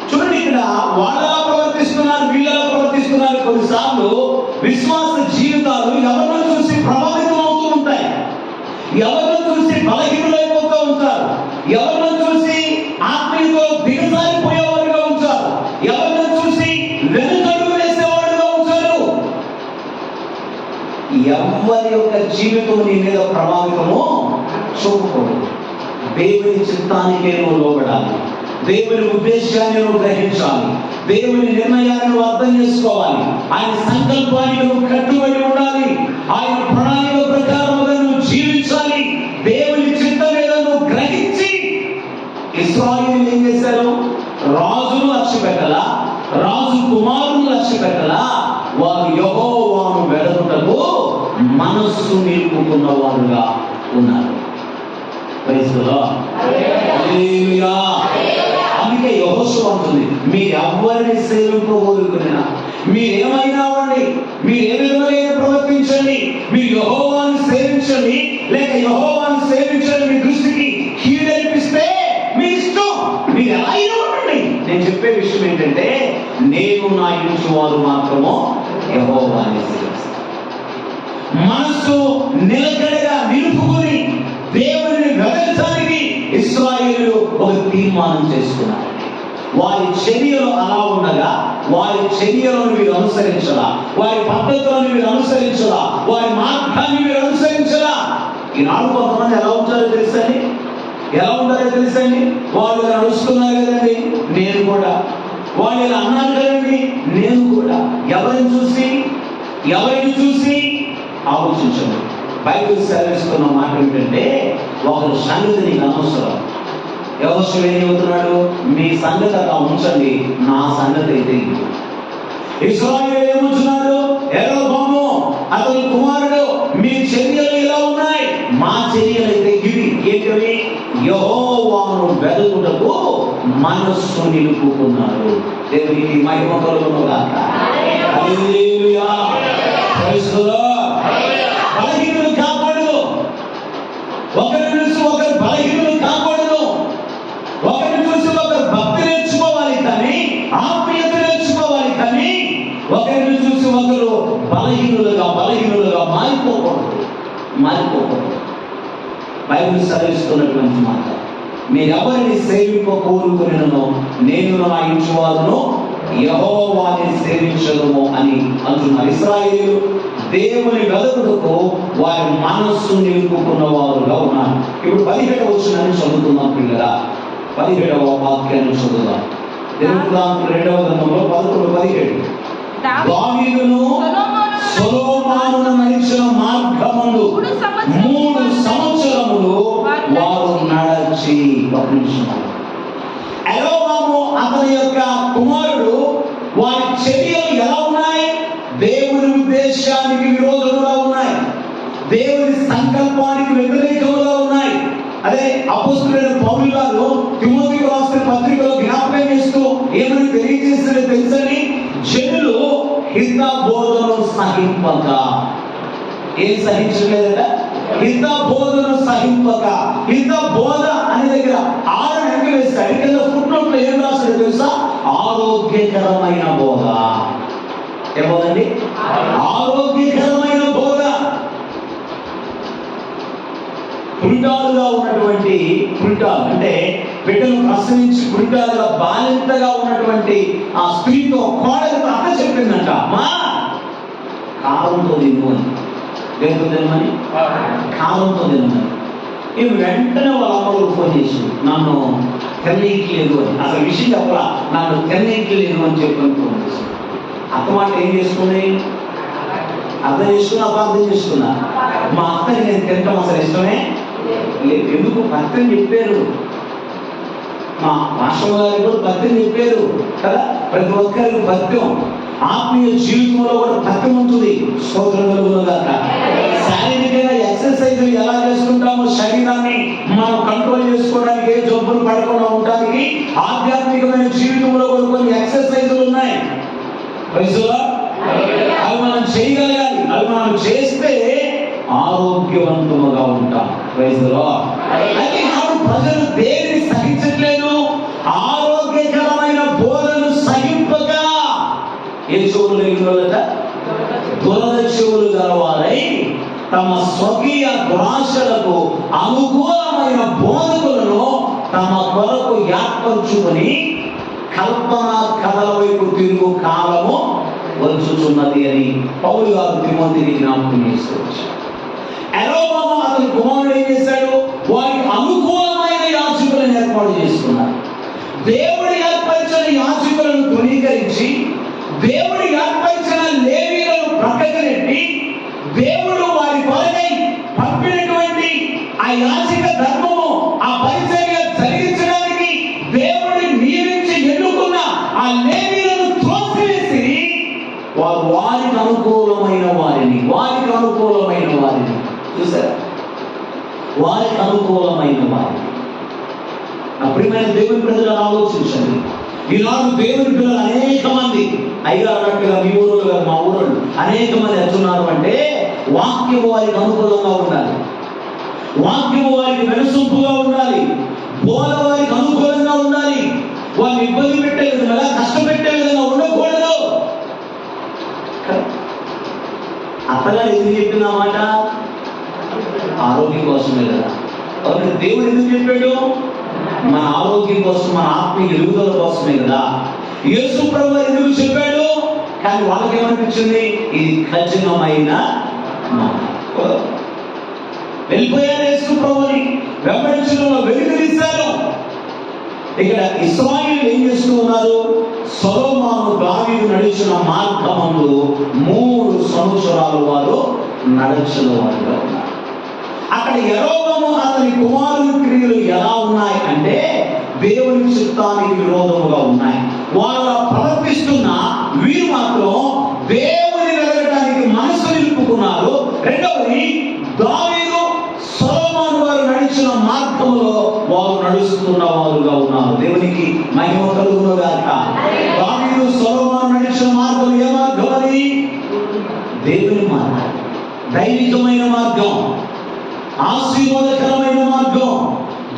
చూడండి, ఇక్కడ వాళ్ళలా ప్రవర్తిస్తున్నారు, వీళ్ళలా ప్రవర్తిస్తున్నారు. కొన్నిసార్లు విశ్వాస జీవితాలు ఎవరిని చూసి ప్రభావితం అవుతూ ఉంటాయి, ఎవరిని చూసి బలహీనులైపోతూ ఉంటారు, ఎవరిని చూసి ఆత్మీయతలో దిగజారిపోయేవారుగా ఉంటారు, ఎవరు ఎవరి యొక్క జీవితం నీ మీద ప్రభావితము చూపకూడదు. దేవుని చిత్తానికే నువ్వు లోబడాలి. దేవుని ఉద్దేశాన్ని నువ్వు గ్రహించాలి. దేవుని నిర్ణయాన్ని నువ్వు అర్థం చేసుకోవాలి. ఆయన సంకల్పానికి నువ్వు కట్టుబడి ఉండాలి. ఆయన ప్రణాళిక ప్రకారముగా నువ్వు జీవించాలి. దేవుని చిత్తం మీద నువ్వు గ్రహించి. ఇశ్రాయేలీయులు ఏం చేశారు? రాజును లక్ష్య పెట్టలా, రాజు కుమారుని లక్ష్య పెట్టలా, వారు యెహోవాను వెదకుటకు మనస్సు నిలుపుకున్న వారుగా ఉన్నారు. Praise the lord. హల్లెలూయా. అందుకే యెహోషువ అంటుంది, మీరు ఎవరిని సేవింపగోరుకున్నా, మీరేమైనా అవ్వండి, మీరు ఏ విధంగా ప్రవర్తించండి, మీరు యెహోవాను సేవించండి లేక యెహోవాను సేవించండి, మీ దృష్టికి కీడనిపిస్తే మీ ఇష్టం, మీరు ఎలా అయినా ఉండండి. నేను చెప్పే విషయం ఏంటంటే, నేను నా ఇంటి వారు మాత్రము యెహోవాని సేవిస్తాను. మనసు నిలకడగా నిలుపుకుని దేవుని వెదకడానికి ఇశ్రాయేలీయులు ఒక తీర్మానం చేసుకున్నారు. వారి చర్యలు అలా ఉండగా, వారి చర్యలను మీరు అనుసరించరా, వారి పద్ధతులను మీరు అనుసరించరా, వారి మార్గాన్ని మీరు అనుసరించరా. ఈనాడు కొంతమంది ఎలా ఉంటారో తెలుసండి, ఎలా ఉంటారో తెలుసండి. వాళ్ళు ఇలా నడుస్తున్నారు కదండి, నేను కూడా. వాళ్ళు ఇలా అన్నారు కదండి, నేను కూడా. ఎవరిని చూసి ఆలోచించండి. బైబిల్ సెలవిస్తున్న మాట ఏమిటంటే, ఒకరి సంగతి నీకు అనవసరం. యెహోషువ ఏం చెబుతున్నాడు? మీ సంగతి అలా ఉంచండి, నా సంగతి అయితే ఇది. ఇశ్రాయేలీయులు ఏమంటున్నారు? యెరొబాము అతని కుమారుడు, మీ చర్యలు ఇలా ఉన్నాయి, మా చర్యలు అయితే ఇవి. ఏంటవి? యెహోవాను వెదకుటకు మనస్సు నిలుపుకున్నారు. దేవునికి మహిమ కలుగును గాక. హల్లెలూయా. Praise the lord. బలహీనులు కాకూడదు. ఒకరిని చూసి ఒకరు బలహీనులు కాకూడదు. ఒకరిని చూసి ఒకరు భక్తి నేర్చుకోవాలి కానీ, ఆత్మీయత నేర్చుకోవాలి కానీ, ఒకరిని చూసి ఒకరు బలహీనులుగా మారిపోకూడదు. బైబిల్ సెలవిస్తున్నటువంటి మాట, మీరెవరిని సేవింపకోరుకునేనో నేను నా ఇంటి వారును యెహోవాని సేవించదుము అని అంటున్నారు. ఇశ్రాయేలీయులు దేవుని వెదకుటకు వారి మనస్సు నిలుపుకున్న వారుగా ఉన్నారు. ఇప్పుడు 17వ వచనాన్ని చదువుతున్నాం పిల్లరా. 17వ వాక్యాన్ని చదువుదాం. దినవృత్తాంతములు 2వ గ్రంథంలో 11:17. దావీదును సొలొమోను నడిచిన మార్గమందు 3 సంవత్సరములు వారు నడచి. యెరొబాము అతని యొక్క కుమారుడు, వారి చర్యలు ఎలా ఉన్నాయి? దేవుని ఉద్దేశానికి విరోధంగా ఉన్నాయి, దేవుని సంకల్పానికి వ్యతిరేకంగా ఉన్నాయి. అదే అపోస్తలుడైన పౌలు గారు తిమోతికి రాసిన పత్రికలో జ్ఞాపకం చేస్తూ ఏమని తెలియజేస్తారో తెలుసని, జనులు హిత బోధను సహింపక. ఏం సహించలేదట? హిత బోధను సహింపక. హిత బోధ అనే దగ్గర 6 నెలలు వేస్తాడు. కింద ఫుట్నోట్లో ఏం రాస్తాడో తెలుసా? ఆరోగ్యకరమైన బోధ. ఏమోదండి? ఆరోగ్యకరమైన బోధ. పురిటాలుగా ఉన్నటువంటి, పురిటాలు అంటే బిడ్డను ప్రసవించి పురిటాలుగా బాలింతగా ఉన్నటువంటి ఆ స్త్రీతో కోడలితో అక్క చెప్పిందంట, అమ్మా కాలంతో తిను అని. దేంతో తినమని? కాలంతో తినమని. ఇవి వెంటనే వాళ్ళ అమ్మకు ఫోన్ చేసి, నన్ను తిననీయట్లేదు అని. అసలు విషయం చెప్పరా, నన్ను తిననీయట్లేదు అని చెప్పని ఫోన్ చేసి. అక్క మాట ఏం చేసుకుని అర్థం చేసుకున్నా, అపార్థం చేసుకున్నా. మా అత్తకి నేను తినటం అసలు ఇష్టమే లేదు. ఎందుకు? భక్తిని చెప్పారు. మా మాస్టర్ గారికి కూడా భక్తిని చెప్పారు కదా. ప్రతి ఒక్కరికి భక్తం, ఆత్మీయ జీవితంలో కూడా భక్తం ఉంటుంది. స్తోత్రం కలుగును గాక. శారీరకంగా ఎక్సర్సైజ్ ఎలా చేసుకుంటామో శరీరాన్ని మనం కంట్రోల్ చేసుకోవడానికి, ఏ జబ్బులు పడకుండా ఉండడానికి, ఆధ్యాత్మికమైన జీవితంలో కూడా కొన్ని ఎక్సర్సైజులు ఉన్నాయి. అవి మనం చేయగలగాలి. అవి మనం చేస్తే ఆరోగ్యవంతముగా ఉంటాం. Praise the lord. అయితే ప్రజలు దేనిని సహించట్లేదు? ఆరోగ్యకరమైన బోధను సహింపక. ఏ చెవులు కలిగిన దురద చెవులు గలవారై తమ స్వకీయ దురాశలకు అనుకూలమైన బోధకులను తమ కొరకు ఏర్పరచుకొని కల్పన కథల వైపు తిరుగు కాలము వచ్చుచున్నది అని పౌలు గారు తిమోతికి జ్ఞాపకం చేసుకోవచ్చు. యెరొబాము అతని కుమారుడు ఏం చేశాడు? వారికి అనుకూలమైన యాజకులను ఏర్పాటు చేసుకున్నారు. దేవుడు ఏర్పరిచిన యాజకులను తృణీకరించి దేవుడు ఏర్పరిచిన లేవీయులను ప్రక్కకు నెట్టి దేవుడు వారి కొరకై పంపినటువంటి ఆ యాజక ధర్మము, ఆ పరిచర్య జరిగించడానికి దేవుడు నియమించి ఎన్నుకున్న ఆ లేవీయులను త్రోసివేసి వారికి అనుకూలమైన వారిని చూసారా? వారికి అనుకూలమైన వారిని. ప్రియమైన దేవుని ప్రజలు ఆలోచించండి. ఈనాడు దేవుని పిల్లలు అనేక మంది అయ్యారు అన్నట్టుగా మీ ఊరు మా ఊరు అనేక మంది ఎత్తున్నారు అంటే వాక్యము వారికి అనుకూలంగా ఉండాలి, వాక్యము వారికి వెనుసొంపుగా ఉండాలి, బోధ వారికి అనుకూలంగా ఉండాలి. వారిని ఇబ్బంది పెట్టే విధంగా, కష్టపెట్టే విధంగా ఉండకూడదు. అత్తగారు ఎందుకు చెప్పిన మాట? ఆరోగ్యం కోసమే కదా. కాబట్టి దేవుడు ఎందుకు చెప్పాడు? మన ఆరోగ్యం కోసం, మన ఆత్మీయ ఎదుగుదల కోసమే కదా. యేసు ప్రభువు ఎందుకు చెప్పాడు? కానీ వాళ్ళకి ఏమనిపించింది? ఇది ఖచ్చితమైన వెళ్ళిపోయారు. యేసు ప్రభువుని వెంబడించడంలో వెలుగునిస్తారు. ఇక్కడ ఇశ్రాయేలు ఏం చేస్తూ ఉన్నారు? సొలొమోను దావీదు నడిచిన మార్గమందు 3 సంవత్సరాలు వారు నడిచిన వారుగా ఉన్నారు. అక్కడ యెరొబాము అతని కుమారుని క్రియలు ఎలా ఉన్నాయి అంటే దేవుని చిత్తానికి విరోధముగా ఉన్నాయి. వాళ్ళు ప్రవర్తిస్తున్న వీరు మాత్రం దేవుని వెలగడానికి మనసు నిలుపుకున్నారు. రెండవది, దావీదు సొలొమోను వారు నడిచిన మార్గంలో వారు నడుస్తున్న వారుగా ఉన్నారు. దేవునికి మహిమ కలుగును గాక. దావీదు సొలొమోను నడిచిన మార్గం ఏ మార్గం? అది దేవుని మార్గం, దైవికమైన మార్గం, ఆశీర్వాదకరమైన మార్గం,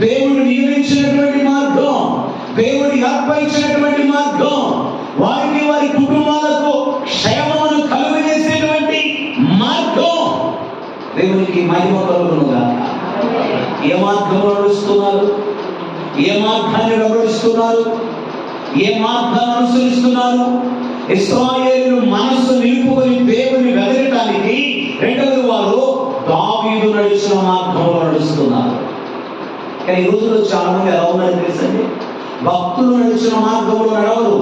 దేవుడు నియమించినటువంటి మార్గం, దేవుడు అర్పించినటువంటి మార్గం, వారికి వారి కుటుంబాలకు క్షేమమును కలుగజేసేటువంటి మార్గం. దేవునికి మహిమ కలుగును గాక. ఏ మార్గంలో నడుస్తున్నారు? ఏ మార్గాన్ని వెంబడిస్తున్నారు? ఏ మార్గాన్ని అనుసరిస్తున్నారు? ఇశ్రాయేలు మనస్సు నిలుపుకొని దేవుని వెదగటానికి రెండవది వారు దావీదు నడిచిన మార్గంలో నడుస్తున్నారు. కానీ ఈ రోజుల్లో చాలా మంది ఎలా ఉన్నారో తెలుసండి? భక్తులు నడిచిన మార్గంలో నడవరు,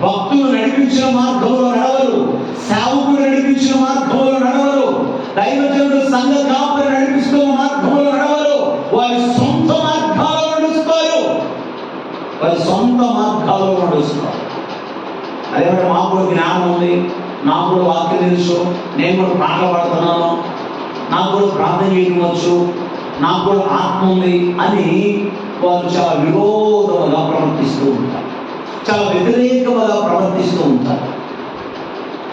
భక్తులు నడిపించిన మార్గంలో నడవరు, సేవకులు నడిపించిన మార్గంలో నడవరు, దైవజనుడు సంఘ కాపరి నడిపిస్తున్న మార్గంలో నడవరు. వారి సొంత మార్గాల్లో నడుస్తారు. అదేమంటే మాకు కూడా జ్ఞానం ఉంది, నాకు కూడా వాక్యం తెలుసు, నేను కూడా పాటలు పాడుతున్నాను, నాకు కూడా ప్రార్థన చేయవచ్చు, నాకు కూడా ఆత్మ ఉంది అని వారు చాలా విరోధముగా ప్రవర్తిస్తూ ఉంటారు, చాలా వ్యతిరేకముగా ప్రవర్తిస్తూ ఉంటారు.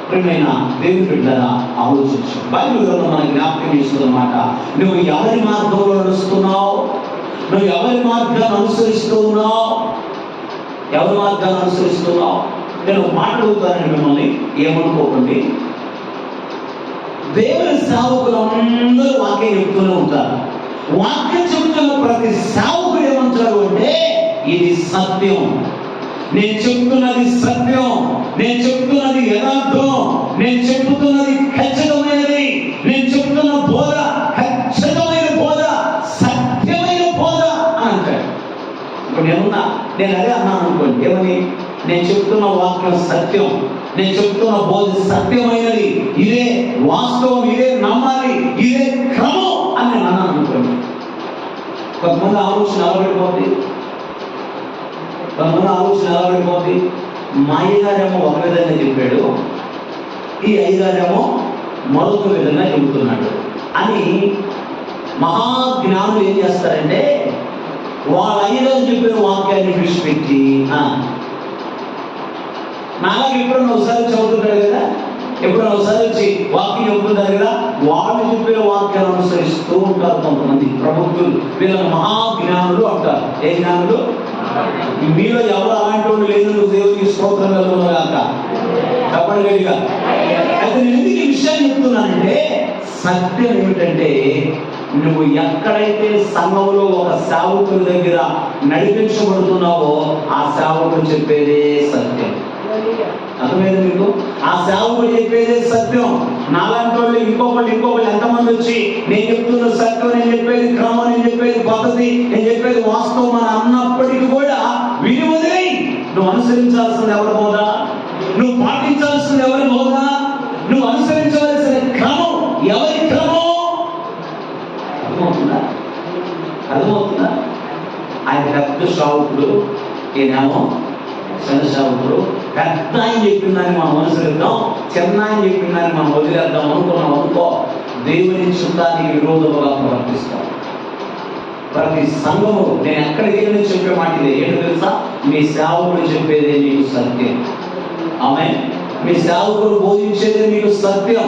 ప్రియమైన దేవుని బిడ్డలారా, ఆలోచించు. బైబిల్ గ్రంథం మనకి జ్ఞాపకం చేస్తుందన్నమాట. నువ్వు ఎవరి మార్గంలో నడుస్తున్నావు? నువ్వు ఎవరి మార్గాన్ని అనుసరిస్తూ ఉన్నావు? ఎవరి మార్గాన్ని అనుసరిస్తున్నావు? నేను మాట్లాడుతానని మిమ్మల్ని ఏమనుకోకండి. దేవుని సేవకులు అందరూ వాక్యం చెప్తూనే ఉంటారు. వాక్యం చెప్తున్న ప్రతి సేవకుడు ఏమంటారు అంటే ఇది సత్యం, నేను చెప్తున్నది సత్యం, నేను చెప్తున్నది యథార్థం, నేను చెప్తున్నది ఖచ్చితమైనది, నేను చెప్తున్న బోధ ఖచ్చితమైన బోధ, సత్యమైన బోధ అని అంటాడు. ఇప్పుడు నేను అదే అన్నాను అనుకోండి, ఏమని? నేను చెప్తున్న వాక్యం సత్యం, నేను చెప్తున్న బోధ సత్యమైనది, ఇదే వాస్తవం, ఇదే నమ్మాలి, ఇదే క్రమం అని నేను అన్నాను అనుకోండి. కొంతమంది ఆలోచన ఎలా పడిపోతుంది, మా అయ్యగారేమో ఒక విధంగా చెప్పాడు, ఈ అయ్యగారేమో మరొక విధంగా చెబుతున్నాడు అని మహాజ్ఞానులు ఏం చేస్తారంటే వాళ్ళ అయ్యగారు చెప్పిన వాక్యాన్ని విడిచిపెట్టి నాలాగా ఎప్పుడన్నా ఒకసారి చదువుతుంటారు కదా, ఎప్పుడన్నా ఒకసారి వచ్చి వాక్యం చెబుతుంటారు కదా, వాళ్ళు చెప్పిన వాక్యాన్ని అనుసరిస్తూ ఉంటారు కొంతమంది ప్రబుద్ధులు. వీళ్ళని మహాజ్ఞానులు అంటారు. ఏ జ్ఞానులు? మీలో ఎవరు అలాంటి వాళ్ళు లేదు, నువ్వు దేవుడికి స్తోత్రం కలుగునుగాక. చెప్పండి గట్టిగా. అయితే నేను ఎందుకు ఈ విషయాన్ని చెప్తున్నానంటే, సత్యం ఏమిటంటే నువ్వు ఎక్కడైతే సంఘంలో ఒక సేవకుడి దగ్గర నడిపించబడుతున్నావో ఆ సేవకుడు చెప్పేదే సత్యం. అర్థమైంది మీకు? ఆ సేవకుడు చెప్పేదే సత్యం. నాలాంటి వాళ్ళు ఇంకొకళ్ళు ఎంతమంది వచ్చి నేను చెప్తున్న సత్యం, నేను చెప్పేది క్రమం, నేను చెప్పేది పద్ధతి, నేను చెప్పేది వాస్తవం అని అన్నప్పటికీ కూడా విని వదిలేయి. నువ్వు అనుసరించాల్సింది ఎవరి బోధ? నువ్వు పాటించాల్సింది ఎవరి బోధ? నువ్వు అనుసరించవలసిన క్రమం ఎవరి క్రమం? అర్థమవుతుందా? ఆయన పెద్ద శ్రావకుడు, ఈయనేమో చిన్న శ్రావకుడు. పెద్ద ఆయన చెప్పిందని మనం అనుసరిద్దాం, చిన్న ఆయన చెప్పిందని మనం వదిలేద్దాం అనుకున్నాం అనుకో, దేవుని చిత్తానికి విరోధముగా ప్రవర్తిస్తాం. ప్రతి సంఘము నేను ఎక్కడికి వెళ్ళి చెప్పే మాట ఇదే, ఏంటో తెలుసా? మీ సేవకుడు చెప్పేదే మీకు సత్యం. ఆమేన్. మీ సేవకుడు బోధించేదే మీకు సత్యం.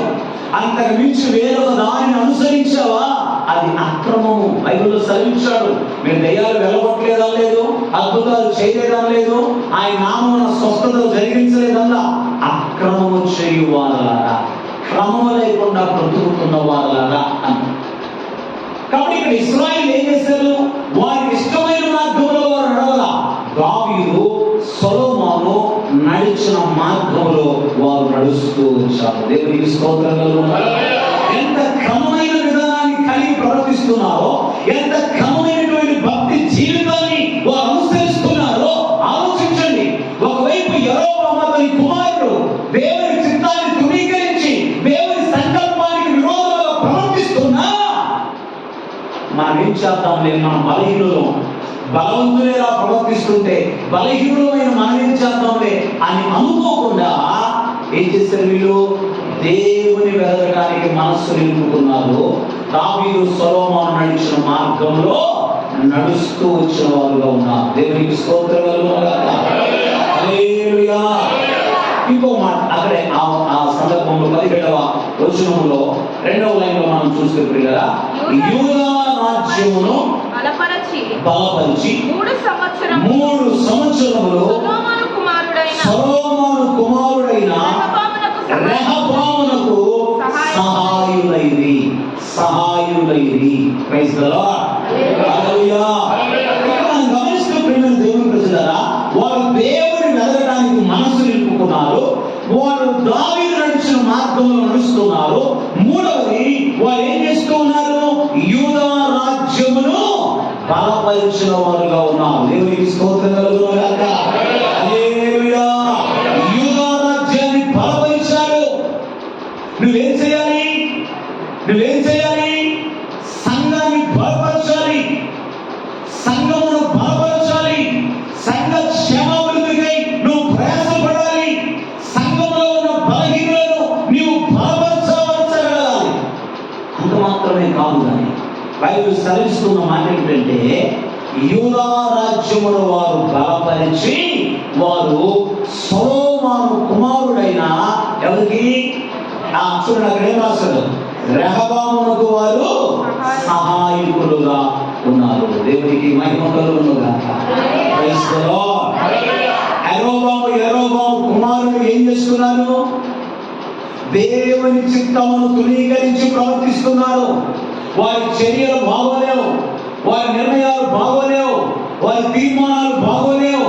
అంతకు మించి వేరొక దానిని అనుసరించావా అది అక్రమము. బైబిల్లో సెలవిచ్చాడు. మీరు దయ్యాలు వెళ్ళగొట్టలేదా లేదు, అద్భుతాలు చేయలేదా లేదు, ఆయన నామమున స్వస్థతలు జరిగించలేదల్లా అక్రమము చేయువారలాగా, క్రమము లేకుండా బ్రతుకుతున్న వారలాగా అని. కాబట్టి ఇక్కడ ఇశ్రాయేలు ఏం చేశారు? వారికి ఇష్టమైన మార్గంలో వారు నడవల. దావీదు సొలొమోను నడిచిన మార్గంలో వారు నడుస్తూ వచ్చారు. దేవునికి స్తోత్రం కలుగును. ఎంత క్రమమైన విధానాన్ని కలిగి ప్రవర్తిస్తున్నారో, ఎంత క్రమమైనటువంటి భక్తి జీవితాన్ని వారు అనుసరిస్తున్నారో ఆలోచించండి. ఒకవైపు యెరొబెయాము అతని కుమారుడు దేవుని చిత్తాన్ని తృణీకరించి దేవుని సంకల్పానికి విరోధంగా ప్రవర్తిస్తున్నా మనం ఏం చేద్దాం లేదు, మనం బలహీనులు, బలవంతులేలా ప్రవర్తిస్తుంటే బలహీనులమైన మనం ఏం చేద్దాంలే అని అనుకోకుండా ఏం చేస్తారు వీళ్ళు? దేవుని వెదకడానికి మనస్సు నిలుపుకున్నారు. దావీదు సొలొమోను నడిచిన మార్గంలో నడుస్తూ వచ్చిన వారుగా ఉన్నారు. దేవునికి స్తోత్రం కలుగునుగాక. హల్లెలూయా. ఇంకో మాట అక్కడే ఆ సందర్భంలో 17వ వచనంలో 2వ లైన్లో మనం చూస్తే ప్రియులారా, యూదా రాజ్యమును బలపరిచి 3 సంవత్సరములు సొలొమోను కుమారుడైన రెహబామునకు సహాయులైరి. Praise the lord. హల్లెలూయా. మనం గమనిస్తూ ప్రియమైన దేవుని ప్రజలారా, వారు దేవుని వెదకడానికి మనసు నిలుపుకున్నారు. వారు దావీదు నడిచిన మార్గంలో నడుస్తున్నారు. మూడవది, వారు ఏం చేస్తూ ఉన్నారు? యూదా రాజ్యమును బలపరిచిన వారుగా ఉన్నారు. దేవునికి స్తోత్రం కలుగునుగాక. హల్లెలూయా. యూదా రాజ్యాన్ని బలపరిచారు. నువ్వేం చేయాలి? సంఘాన్ని బలపరచాలి, సంఘమును బలపరచాలి, సంఘ క్షేమాభివృద్ధికై నువ్వు ప్రయాసపడాలి. సంఘంలో ఉన్న బలహీనులను నీవు బలపరచగలగాలి. అంత మాత్రమే కాదు కానీ బైబిల్ సెలవిస్తున్న మాట ఏంటంటే, యూదా రాజ్యమును వారు బలపరిచి వారు సొలొమోను కుమారుడైన ఎవరికి? చూడండి అక్కడ ఏం రాశారు? రెహబామునకు వారు సహాయకులుగా ఉన్నారు. దేవునికి మహిమ కలుగునుగాక. Praise the lord. యెరొబాము కుమారుడు ఏం చేస్తున్నారు? దేవుని చిత్తమును తృణీకరించి ప్రవర్తిస్తున్నారు. వారి చర్యలు బాగోలేవు, వారి నిర్ణయాలు బాగోలేవు, వారి తీర్మానాలు బాగోలేవు,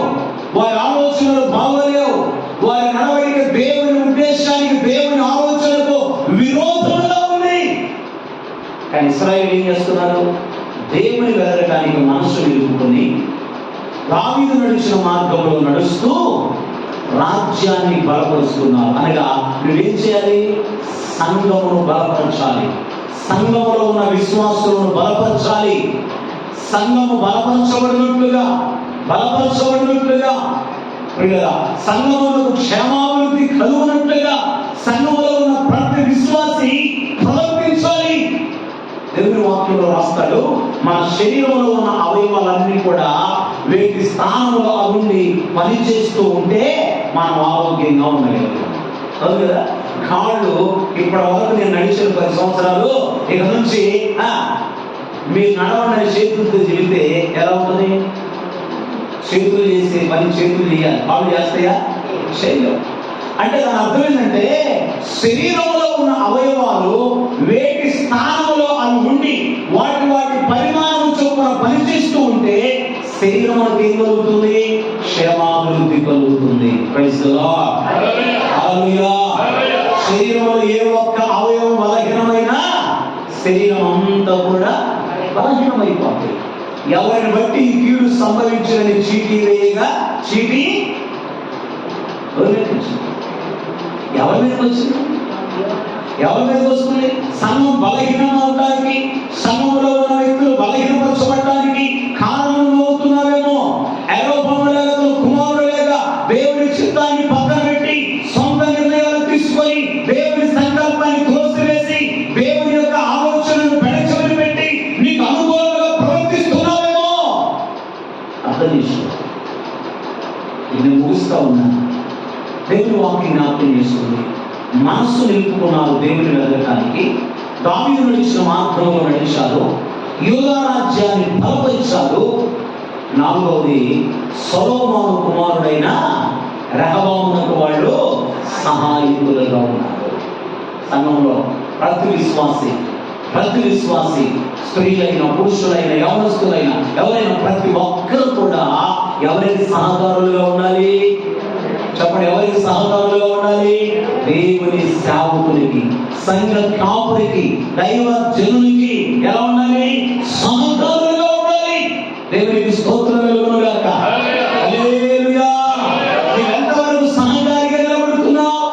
వారి ఆలోచనలు బాగోలేవు, వారి నడవడిక దేవుని ఉద్దేశానికి దేవుని ఆలోచనకు విరోధంగా ఉంది. కానీ ఇశ్రాయేలు ఏం చేస్తున్నారు? దేవుని వెదకడానికి మనసు నిలుపుకొని దావీదు నడిచిన మార్గంలో నడుస్తూ రాజ్యాన్ని బలపరుస్తున్నారు. అనగా నువ్వేం చేయాలి? సంఘమును బలపరచాలి, సంఘములో ఉన్న విశ్వాసులను బలపరచాలి. సంఘము బలపరచబడినట్లుగా సంఘములకు క్షేమాభివృద్ధి కలుగునట్లుగా సంఘములో ఉన్న ప్రతి విశ్వాసి ప్రవర్తించాలి. దేవుని వాక్యంలో రాస్తాడు, మన శరీరంలో ఉన్న అవయవాలన్నీ కూడా వీటి స్థానంలో ఉండి పనిచేస్తూ ఉంటే మనం ఆరోగ్యంగా ఉండగలుగుతాం. అవును కదా? కాళ్ళు ఇప్పటి వరకు నేను నడిచిన 10 సంవత్సరాలు, ఇక నుంచి మీరు నడవని చేతులతో చెబితే ఎలా ఉంటుంది? చేతులు చేసే పని చేతులు చేయాలి, కాళ్ళు చేస్తాయా? చేయలేవు. అంటే దాని అర్థం ఏంటంటే, శరీరంలో ఉన్న అవయవాలు వేటి స్థానంలో అవి ఉండి వాటి పరిమాణం చొప్పున పనిచేస్తూ ఉంటే శరీరమునకు ఏం కలుగుతుంది? క్షేమాభివృద్ధి కలుగుతుంది. Praise the lord. హల్లెలూయా. శరీరంలో ఏ ఒక్క అవయవం బలహీనమైనా శరీరం అంతా కూడా బలహీనమైపోతుంది. ఎవరిని బట్టి ఈ కీడు సంభవించిందని చీటీ వేయగా చీటీ ఎవరి మీదకి వచ్చింది? ఎవరి మీదకి వస్తుంది? సంఘం బలహీనం అవడానికి, సంఘంలో ఉన్న వ్యక్తులు బలహీనపరచబడటానికి కారణం అవుతున్నారేమో. ఐరోపములకు కుమారులేగా దేవుడి చిత్తాన్ని పక్కన పెట్టి సొంత నిర్ణయాలు తీసుకొని దేవుడి సంకల్పాన్ని త్రోసివేసి దేవుని యొక్క ఆలోచనను పెడచెవిన పెట్టి నీకు అనుకూలంగా ప్రవర్తిస్తున్నావేమో. అర్థం చేసుకో. నేను ముగిస్తా ఉన్నాను. దేవుని వాక్యం జ్ఞాపకం చేస్తుంది. మనస్సు నిలుపుకున్నారు దేవుని వెతకడానికి. దావీదు నడిచిన మార్గంలో నడిచారు. యూదా రాజ్యాన్ని బలపరిచారు. నాలుగవది సొలొమోను కుమారుడైన రెహబామునకు వాళ్ళు సహాయకులుగా ఉన్నారు. సంఘంలో ప్రతి విశ్వాసి స్త్రీలైన పురుషులైన యవనస్తులైన ఎవరైనా ప్రతి ఒక్కరు కూడా ఎవరికి సహకారులుగా ఉండాలి? చెప్పండి, ఎవరికి సహకారులుగా ఉండాలి? దేవుని సేవకునికి, సంఘ కాపురికి, దైవ జనునికి ఎలా ఉండాలి? సహకారులుగా ఉండాలి. దేవునికి స్తోత్రం కలుగును గాక. హల్లెలూయా. నువ్వెంతవరకు సహకారిగా నిలబడుతున్నావు?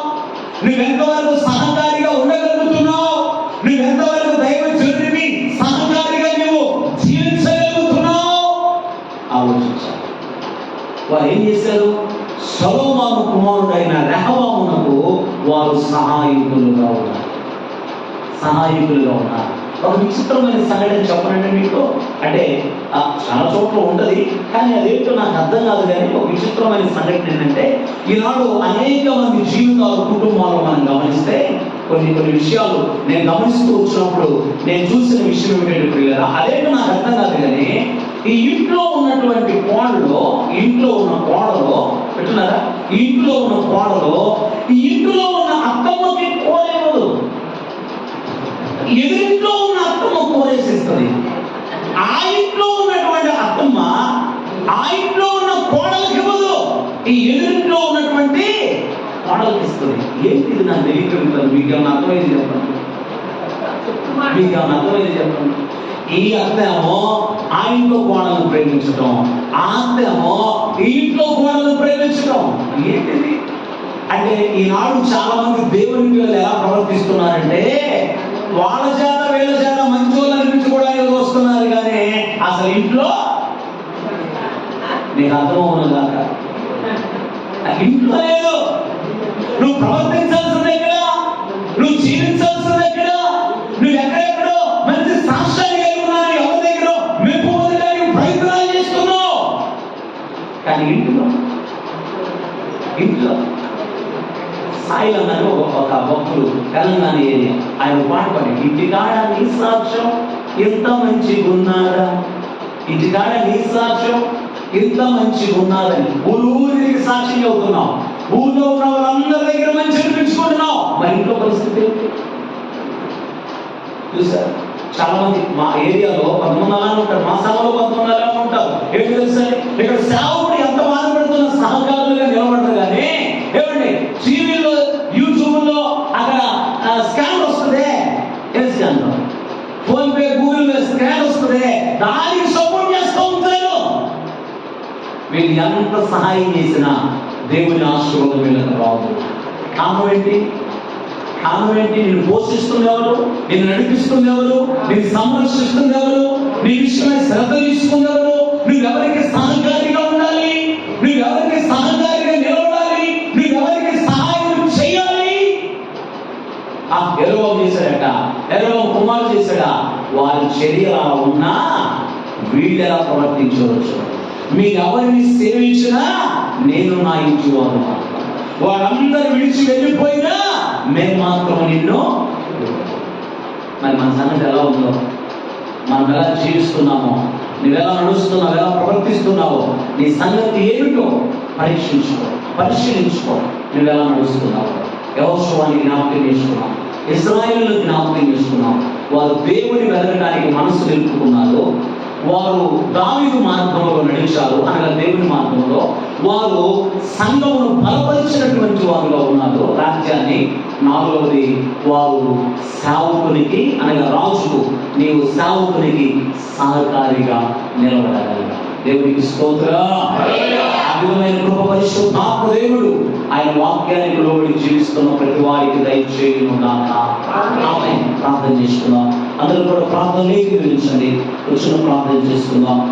నువ్వెంతవరకు సహకారిగా ఉండగలుగుతున్నావు? నువ్వెంతవరకు దైవ జనునికి సహకారిగా నువ్వు జీవించగలుగుతున్నావు? ఆలోచించాలి. వారు ఏం చేశారు? సొలొమోను కుమారుడైన రెహబామునకు వారు సహాయకులుగా ఉన్నారు. ఒక విచిత్రమైన సంఘటన చెప్పనండి మీకు. అంటే చాలా చోట్ల ఉంటుంది, కానీ అదేంటో నాకు అర్థం కాదు. కానీ ఒక విచిత్రమైన సంఘటన ఏంటంటే, ఈనాడు అనేక మంది జీవితాలు, కుటుంబాలు మనం గమనిస్తే కొన్ని విషయాలు నేను గమనిస్తూ వచ్చినప్పుడు నేను చూసిన విషయం ఏమిటంటే ప్రియులారా, అదేంటో నాకు అర్థం కాదు. కానీ ఈ ఇంట్లో ఉన్నటువంటి కోడలో, ఇంట్లో ఉన్న కోడలో ఈ ఇంట్లో ఉన్న అత్తమ్మకి కోరేవదు, ఎదురింట్లో ఉన్న అత్తమ్మ కోరేసిస్తుంది. ఆ ఇంట్లో ఉన్నటువంటి అత్తమ్మ ఆ ఇంట్లో ఉన్న కోడలకి ఇవ్వదు, ఈ ఎదురింట్లో ఉన్నటువంటి కోడలకి ఇస్తుంది. ఏంటి ఇది? నాకు తెలియదు. మీకు ఏమైనా అర్థమైంది చెప్పండి. ఈ అత్తేమో ఆ ఇంట్లో కోడలను ప్రేమించడం, ఆ అత్తేమో ఈ ఇంట్లో కోడలను ప్రేమించడం. ఏంటిది అంటే, ఈనాడు చాలా మంది దేవుని పిల్లలు ఎలా ప్రవర్తిస్తున్నారంటే, వాళ్ళ చేత వీళ్ళ చేత మంచి వాళ్ళు అనిపించుకోవడానికి వస్తున్నారు. కానీ అసలు ఇంట్లో నీకు అర్థమవునుగాక, ఇంట్లో లేదు. నువ్వు ప్రవర్తించాల్సింది ఎక్కడ? నువ్వు జీవించాల్సింది ఎక్కడ? నువ్వు ఎక్కడెక్కడో మంచి సాక్ష్యాన్ని కలిగి ఉన్నావు, ఎవరి దగ్గర మెప్పు పొందడానికి ప్రయత్నాలు చేస్తున్నావు. కానీ ఇంట్లో సాయిల్ అన్నారు ఒక భక్తులు, తెలంగాణ ఏరియా. ఆయన పాట పాడి, ఇంటికాడ నీ సాక్ష్యం ఎంత మంచిగా ఉన్నారా, ఇంటికాడ నీ సాక్ష్యం ఎంత మంచిగా ఉన్నారని ఊరికి సాక్ష్యం చెబుతున్నావు. ఊళ్ళో ఉన్న వాళ్ళందరి దగ్గర మంచి అనిపించుకుంటున్నావు. మరి ఇంట్లో పరిస్థితి చూసారు. చాలా మంది మా ఏరియాలో 11 అలానే ఉంటారు, మా సభలో 11 అలానే ఉంటారు. ఏంటి తెలుసా, ఇక్కడ సేవకుడు ఎంత బాధపడుతున్న సహకారులుగా నిలబడరు. కానీ ఏమండి, టీవీలో యూట్యూబ్లో అక్కడ స్కాన్ వస్తుంది, phone pay Google pay scan వస్తుంది, దానికి సపోర్ట్ చేస్తూ ఉంటారు. వీళ్ళు ఎంత సహాయం చేసినా దేవుని ఆశీర్వాదం వీళ్ళకి రాదు. కారణం ఏంటి? నిన్ను పోషిస్తుంది ఎవరు? నిన్ను నడిపిస్తుంది ఎవరు? నిన్ను సంరక్షిస్తుంది ఎవరు? నీ విషయమై శ్రద్ధ తీసుకుంది ఎవరు? నువ్వెవరికి సహకారిగా ఉండాలి? నువ్వెవరికి సహకారిగా నిలబడాలి? నువ్వెవరికి సహాయం చేయాలి? యెరొబెయాము చేశాడట, యెరొబెయాము కుమారుడు చేశాడా? వారి చర్య ఎలా ఉన్నా వీళ్ళు ఎలా ప్రవర్తించవచ్చు. మీరు ఎవరిని సేవించినా నేను నా ఇంటి వారు, వారందరూ విడిచి వెళ్ళిపోయినా మేము మాత్రం నిన్ను. మరి మన సంగతి ఎలా ఉందో, మనం ఎలా జీవిస్తున్నామో, నువ్వెలా నడుస్తున్నావు, ఎలా ప్రవర్తిస్తున్నావో, నీ సంగతి ఏమిటో పరిశీలించుకో. నువ్వెలా నడుస్తున్నావు? యెహోషువని జ్ఞాపకం చేసుకున్నావు, ఇశ్రాయేలును జ్ఞాపకం చేసుకున్నావు. వారు దేవుని వెతకడానికి మనసు నిలుపుకున్నారు. వారు దావీదు మార్గంలో నడిచారు, అనగా దేవుని మార్గంలో వారు సంఘమును బలపరిచినటువంటి వారుగా ఉన్నారు రాజ్యాన్ని. నాలుగవది, వారు సేవకునికి అనగా రాజుకు నీవు సేవకునికి సహకారిగా నిలబడగలగా. దేవునికి స్తోత్రం. అద్భుతమైన కృప పరిశుద్ధాత్మ దేవుడు ఆయన వాక్యానికి లోబడి జీవిస్తున్న ప్రతి వారికి దయచేయును గాక. ఆమేన్. ప్రార్థన చేసుకుందాం. అందరూ కూడా ప్రార్థనలోకి వెళ్ళించండి. వచ్చిన ప్రార్థన చేసుకుందాం.